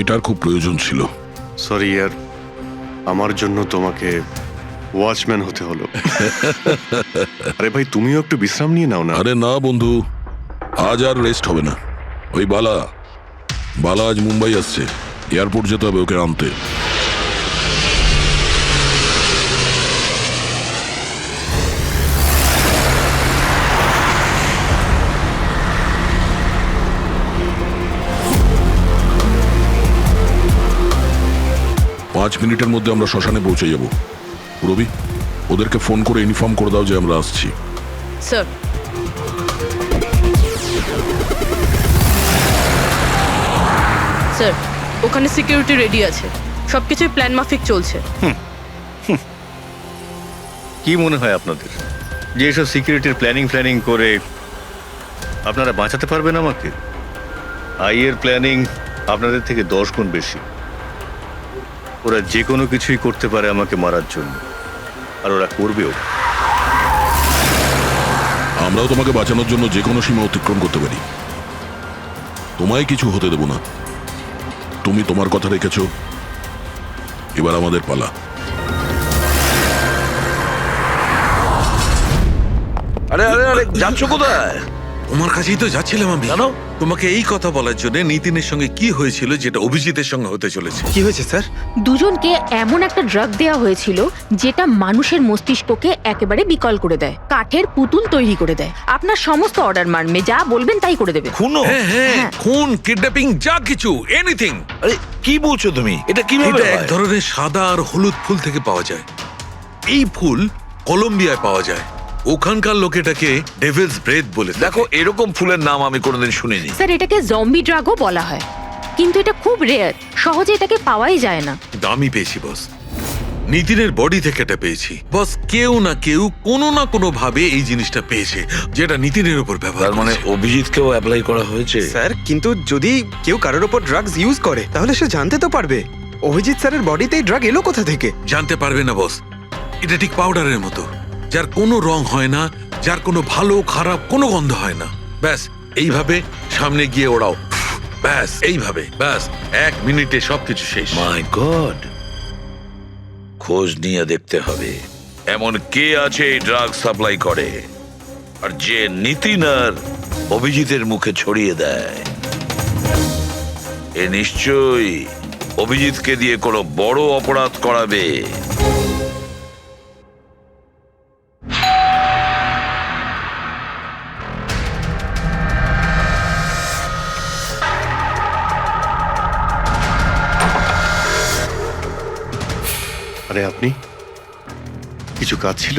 এটার খুব প্রয়োজন ছিল। সরি ইয়ার, আমার জন্য তোমাকে ওয়াচম্যান হতে হলো। আরে ভাই, তুমিও একটু বিশ্রাম নিয়ে নাও না। আরে না বন্ধু, আজ আর রেস্ট হবে না। ওই বালা আজ মুম্বাই আসছে, এয়ারপোর্ট যেতে হবে ওকে আনতে। পাঁচ মিনিটের মধ্যে আমরা শ্মশানে পৌঁছে যাব। রবি, ওদেরকে ফোন করে ইনফর্ম করে দাও যে আমরা আসছি। স্যার, স্যার ওখানে সিকিউরিটি রেডি আছে, সবকিছুই প্ল্যান মাফিক চলছে। কি মনে হয় আপনাদের যে এসব সিকিউরিটির প্ল্যানিং করে আপনারা বাঁচাতে পারবেন আমাকে? আইয়ের প্ল্যানিং আপনাদের থেকে 10 গুণ বেশি। ওরা যে কোনো কিছুই করতে পারে আমাকে মারার জন্য, আর ওরা করবেও। আমরাও তোমাকে বাঁচানোর জন্য যে কোনো সীমা অতিক্রম করতে পারি। তোমায় কিছু হতে দেব না। তুমি তোমার কথা রেখেছো, এবার আমাদের পালা। আরে আরে আরে, যাচ্ছ কোথায়? তোমার কাছেই তো যাচ্ছিলাম আমি। জানো তোমাকে এই কথা বলার জন্য নিতিনের সঙ্গে কি হয়েছিল, যেটা অভিজিতের সঙ্গে হতে চলেছে। কি হয়েছে স্যার? দুজনকে এমন একটা ড্রাগ দেওয়া হয়েছিল যেটা মানুষের মস্তিষ্ককে একেবারে বিকল করে দেয়, কাঠের পুতুল তৈরি করে দেয়। আপনার সমস্ত অর্ডার মানবে, যা বলবেন তাই করে দেবে। খুনো? হ্যাঁ হ্যাঁ, হ্যাঁ। খুন, কিডন্যাপিং, যা কিছু, এনিথিং। আরে কি বলছো তুমি? এটা কিভাবে এটা এক হয়? ধরনের সাদা আর হলুদ ফুল থেকে পাওয়া যায়। এই ফুল কলম্বিয়ায় পাওয়া যায়। ওখানকার লোক এটাকে ডেভিলস ব্রেথ বলে থাকে। দেখো, এরকম ফুলের নাম আমি কোনোদিন শুনিনি। স্যার, এটাকে জম্বি ড্রাগও বলা হয়, কিন্তু এটা খুব রেয়ার, সহজে এটাকে পাওয়াই যায় না। দামি পেয়েছি বস, নিতিনের বডি থেকে এটা পেয়েছি বস। কেউ না কেউ কোনো না কোনো ভাবে এই জিনিসটা পেয়েছে, যেটা নিতিনের উপর ব্যবহার তার মানে করেছে। অভিজিৎকেও অ্যাপ্লাই করা হয়েছে? স্যার, কিন্তু যদি কেউ কারোর ওপর ড্রাগস ইউজ করে তাহলে সে জানতে তো পারবে অভিজিৎ স্যারের বডিতে এই ড্রাগ এলো কোথা থেকে। জানতে পারবে না বস। এটা ঠিক পাউডারের মতো, যার কোনো রং হয় না, যার কোনো ভালো খারাপ কোনো গন্ধ হয় না। ব্যাস এইভাবে সামনে গিয়ে ওড়াও, ব্যাস এইভাবে, ব্যাস 1 মিনিটে সবকিছু শেষ। মাই গড, খোঁজ নিয়ে দেখতে হবে এমন কে আছে এই ড্রাগ সাপ্লাই করে, আর যে নিতিন আর অভিজিতের মুখে ছড়িয়ে দেয়। এ নিশ্চয়ই অভিজিৎকে দিয়ে কোনো বড় অপরাধ করাবে। আরে আপনি, কিছু কাজ ছিল?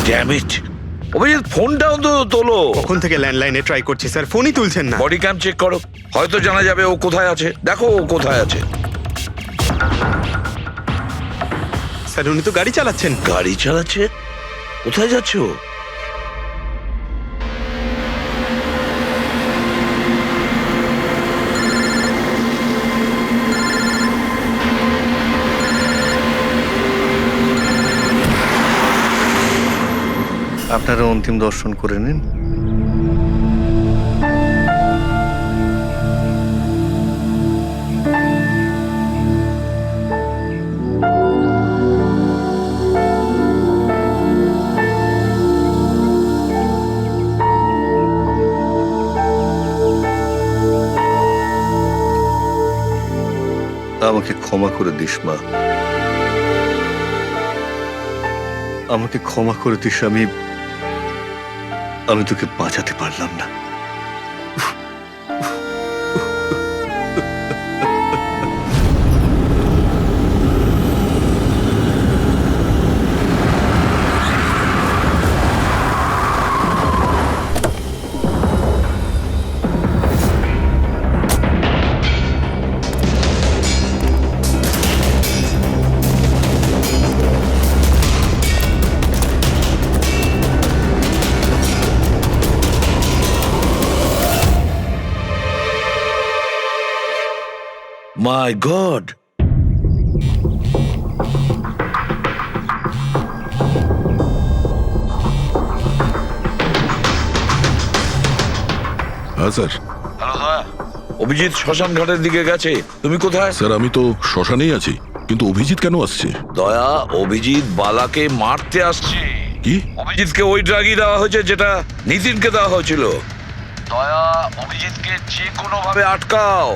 ড্যাম ইট, অভিজিৎ ফোনটা অন্তত তোলো। কখন থেকে ল্যান্ডলাইনে ট্রাই করছি স্যার, ফোনই তুলছেন না। বডি ক্যাম চেক করো, হয়তো জানা যাবে ও কোথায় আছে। দেখো ও কোথায় আছে। স্যার, উনি তো গাড়ি চালাচ্ছেন। গাড়ি চালাচ্ছে? কোথায় যাচ্ছে ও? আপনারা অন্তিম দর্শন করে নিন। আমাকে ক্ষমা করে দিস মা, আমাকে ক্ষমা করে দিস। আমি তোকে বাঁচাতে পারলাম না। মাই গড, হ্যাঁ স্যার। অভিজিৎ শ্মশান ঘাটের দিকে গেছে, তুমি কোথায়? স্যার আমি তো শ্মশানেই আছি, কিন্তু অভিজিৎ কেন আসছে? দয়া, অভিজিৎ বালাকে মারতে আসছে। কি? অভিজিৎকে ওই ড্রাগই দেওয়া হয়েছে যেটা নিতিনকে দেওয়া হয়েছিল। দয়া, অভিজিৎকে যে কোনো ভাবে আটকাও,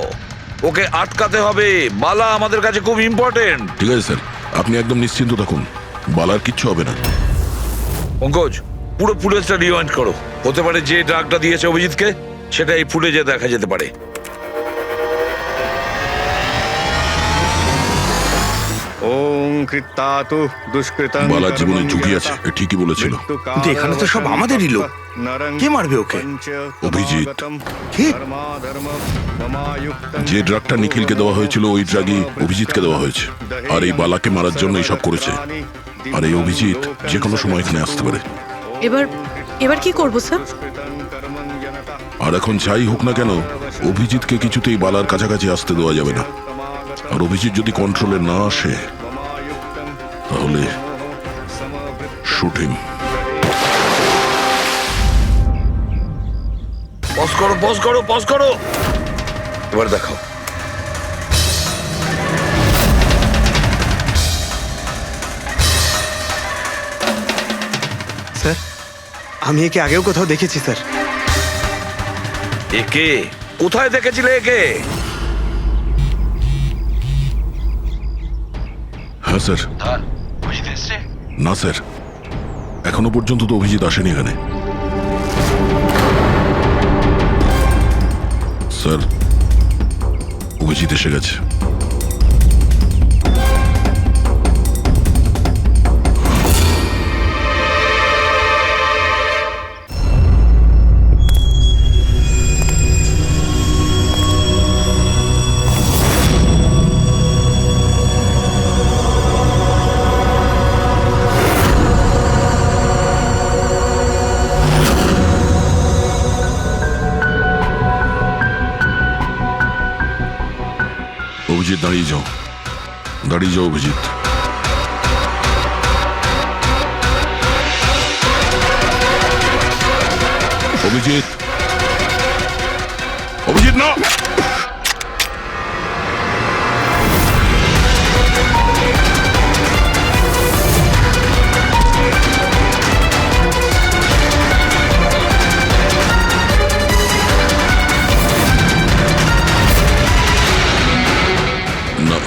ওকে আটকাতে হবে। বালা আমাদের কাছে খুব ইম্পর্টেন্ট। ঠিক আছে স্যার, আপনি একদম নিশ্চিন্ত থাকুন, বালার কিচ্ছু হবে না। পঙ্কজ, পুরো ফুটেজটা রিওয়াইন্ড করো। হতে পারে যে ড্রাগটা দিয়েছে অভিজিৎকে সেটা এই ফুটেজে দেখা যেতে পারে। ওম কৃত্তাতু দুষ্কৃতং বালার জীবনে ঝুঁকি আছে, এ ঠিকই বলেছিল। কিন্তু এখানে তো সব আমাদেরই লোক। কে মারবে ওকে? অভিজিৎ। কি? যে ড্রাগটা নিখিলকে দেওয়া হয়েছিল ওই ড্রাগই অভিজিৎকে দেওয়া হয়েছে, আর এই বালাকে মারার জন্য এইসব করেছে। আর এই অভিজিৎ যে কোনো সময় এখানে আসতে পারে। এবার কি করব স্যার? আর এখন যাই হোক না কেন, অভিজিৎকে কিছুতেই বালার কাছাকাছি আসতে দেওয়া যাবে না। আর অভিজিৎ যদি কন্ট্রোলে না আসে তাহলে শুটিং। পজ করো, পজ করো, পজ করো। এবার দেখাও। স্যার, আমি একে আগেও কোথাও দেখেছি স্যার। একে কোথায় দেখেছিলে একে? হ্যাঁ স্যার। না স্যার, এখনো পর্যন্ত তো অভিজিৎ আসেনি এখানে। স্যার, অভিজিৎ এসে গেছে। অভিজিৎ দাঁড়িয়ে যাও, দাঁড়িয়ে যাও অভিজিৎ। অভিজিৎ, অভিজিৎ না। না।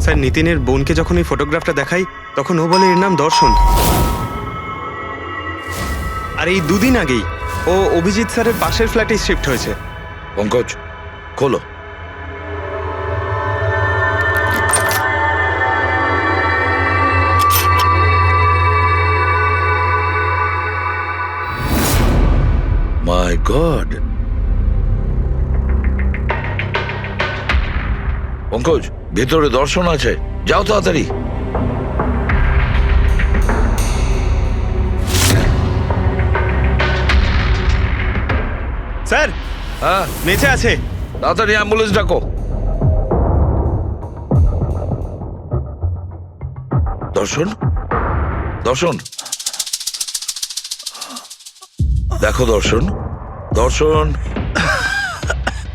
স্যার, নিতিনের বোনকে যখন এই ফটোগ্রাফটা দেখাই তখন ও বলে এর নাম দর্শন। আর এই দুদিন আগেই ও অভিজিৎ স্যারের পাশের ফ্ল্যাটে শিফট হয়েছে। পঙ্কজ, খোলো। মাই গড, পঙ্কজ, ভেতরে দর্শন আছে, যাও তাড়াতাড়ি। স্যার, হ্যাঁ, বেঁচে আছে। তাড়াতাড়ি অ্যাম্বুলেন্স ডাকো। দর্শন, দর্শন, দেখো দর্শন, দর্শন,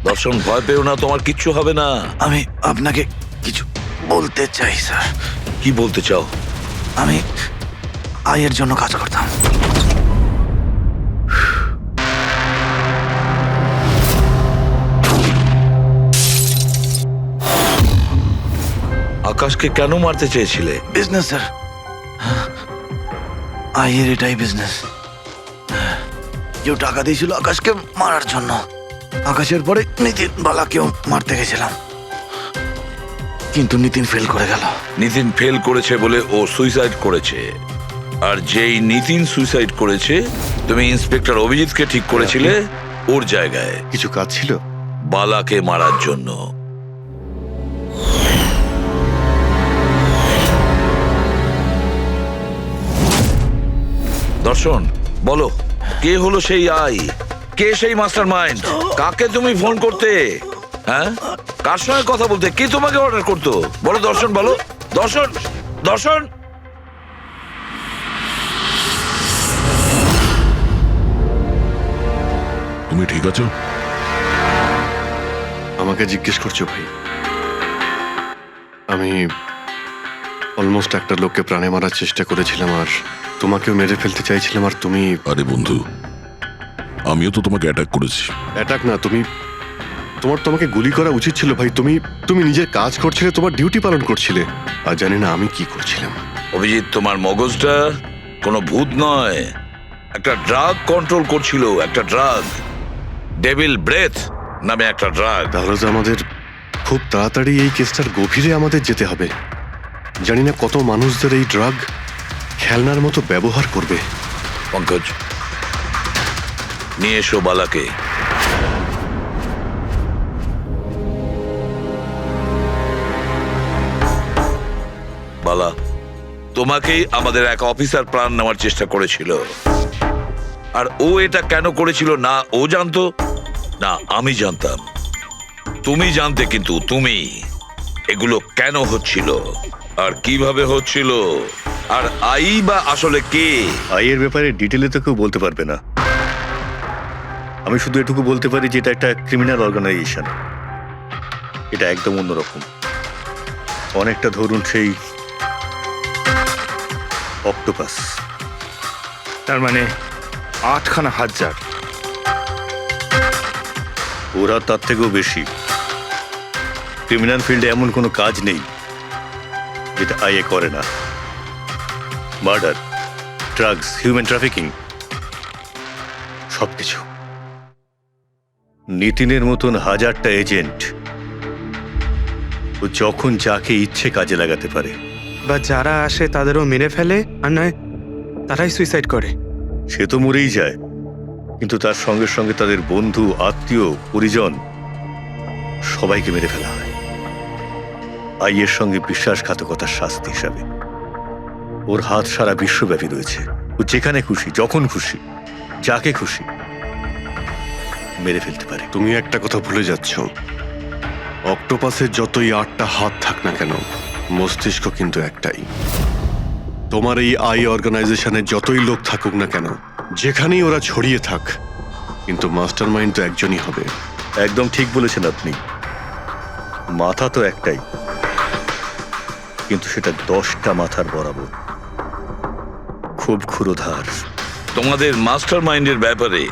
দর্শন, ভয় পেও না, তোমার কিচ্ছু হবে না। আমি আপনাকে কিছু বলতে চাই স্যার। কি বলতে চাও? আমি আয়ের জন্য কাজ করতাম। আকাশকে কেন মারতে চেয়েছিলে? বিজনেস স্যার, আয়ের এটাই বিজনেস। কেউ টাকা দিয়েছিল আকাশকে মারার জন্য। আকাশের পরে নিতিন বালাকেও মারতে গেছিলাম, কিন্তু নিতিন ফেল করে গেল। নিতিন ফেল করেছে বলে ও সুইসাইড করেছে, আর যেই নিতিন সুইসাইড করেছে তুমি ইন্সপেক্টর অভিজিৎকে ঠিক করেছিলে ওর জায়গায় কিছু কাজ ছিল? বালাকে মারার জন্য। দর্শন, বলো কে হলো সেই আই, কে সেই মাস্টার মাইন্ড, কাকে তুমি ফোন করতে, হ্যাঁ কার সঙ্গে কথা বলতে, কে তোমাকে অর্ডার করতো? বলো দর্শন, বলো দর্শন, দর্শন। তুমি ঠিক আছো? আমাকে জিজ্ঞেস করছো ভাই? আমি অলমোস্ট একটা লোককে প্রাণে মারার চেষ্টা করেছিলাম, আর তোমাকেও মেরে ফেলতে চাইছিলাম, আর তুমি... আরে বন্ধু, আমিও তো তোমাকে অ্যাটাক করেছি। অ্যাটাক না, তোমাকে গুলি করা উচিত ছিল ভাই। তুমি নিজের কাজ করছিলে, তোমার ডিউটি পালন করছিলে, আর জানি না আমি কি করছিলাম। অভিজিৎ, তোমার মগজটা কোনো ভূত নয়, একটা ড্রাগ কন্ট্রোল করছিল, একটা ড্রাগ, ডেভিল ব্রেথ নামে একটা ড্রাগ। তাহলে তো আমাদের খুব তাড়াতাড়ি এই কেসটার গভীরে আমাদের যেতে হবে। জানি না কত মানুষদের এই ড্রাগ খেলনার মতো ব্যবহার করবে। পঙ্কজ, নিয়ে এসো বালাকে। বালা, তোমাকেই আমাদের এক অফিসার প্রাণ নেওয়ার চেষ্টা করেছিল, আর ও এটা কেন করেছিল না ও জানতো না আমি জানতাম, তুমি জানতে, কিন্তু তুমি এগুলো কেন হচ্ছিল আর কিভাবে হচ্ছিল, আর আই বা আসলে কে? আইয়ের ব্যাপারে ডিটেলে তো কেউ বলতে পারবে না। আমি শুধু এটুকু বলতে পারি যে এটা একটা ক্রিমিনাল অর্গানাইজেশন। এটা একদম অন্যরকম, অনেকটা ধরুন সেই অক্টোপাস, তার মানে 8খানা হাজার। ওরা তার থেকেও বেশি। ক্রিমিনাল ফিল্ডে এমন কোনো কাজ নেই যেটা আইএ করে না। মার্ডার, ড্রাগস, হিউম্যান ট্রাফিকিং, সবকিছু। নিতিনের মতন হাজারটা এজেন্ট, ও যখন যাকে ইচ্ছে কাজে লাগাতে পারে। বা যারা আসে তাদেরও মেরে ফেলে, আর নয় তারাই সুইসাইড করে। সে তো মরেই যায়, কিন্তু তার সঙ্গে সঙ্গে তাদের বন্ধু, আত্মীয়, পরিজন সবাইকে মেরে ফেলা হয় আইয়ের সঙ্গে বিশ্বাসঘাতকতার শাস্তি হিসাবে। ওর হাত সারা বিশ্বব্যাপী রয়েছে। ও যেখানে খুশি, যখন খুশি, যাকে খুশি মেরে ফেলতে পারে। তুমি একটা কথা ভুলে যাচ্ছ, অক্টোপাসের যতই 8টা হাত থাক না কেন, মস্তিষ্ক কিন্তু একটাই। তোমার এই আই অর্গানাইজেশনে যতই লোক থাকুক না কেন, যেখানেই ওরা ছড়িয়ে থাক, কিন্তু মাস্টার মাইন্ড তো একজনই হবে। একদম ঠিক বলেছেন আপনি। মাথা তো একটাই, কিন্তু সেটা 10টা মাথার বরাবর, খুব ক্ষুরোধার। তোমাদের মাস্টার মাইন্ডের ব্যাপারে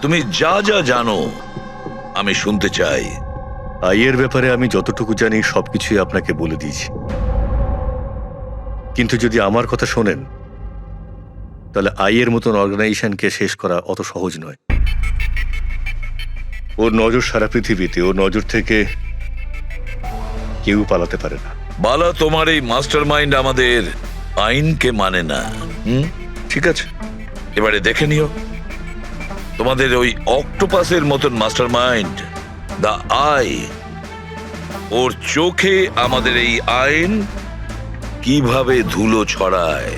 তুমি যা যা জানো আমি শুনতে চাই। আইয়ের ব্যাপারে আমি যতটুকু জানি সবকিছুই আপনাকে বলে দিয়েছি, কিন্তু যদি আমার কথা শোনেন তাহলে আইয়ের মতন অর্গানাইজেশনকে শেষ করা অত সহজ নয়। ওর নজর সারা পৃথিবীতে, ওর নজর থেকে কেউ পালাতে পারে না। বালা, তোমার এই মাস্টার মাইন্ড আমাদের আইনকে মানে না। ঠিক আছে, এবারে দেখে নিও তোমাদের ওই অক্টোপাসের মতন মাস্টার মাইন্ড, দ্য আই, ওর চোখে আমাদের এই আইন কিভাবে ধুলো ছড়ায়।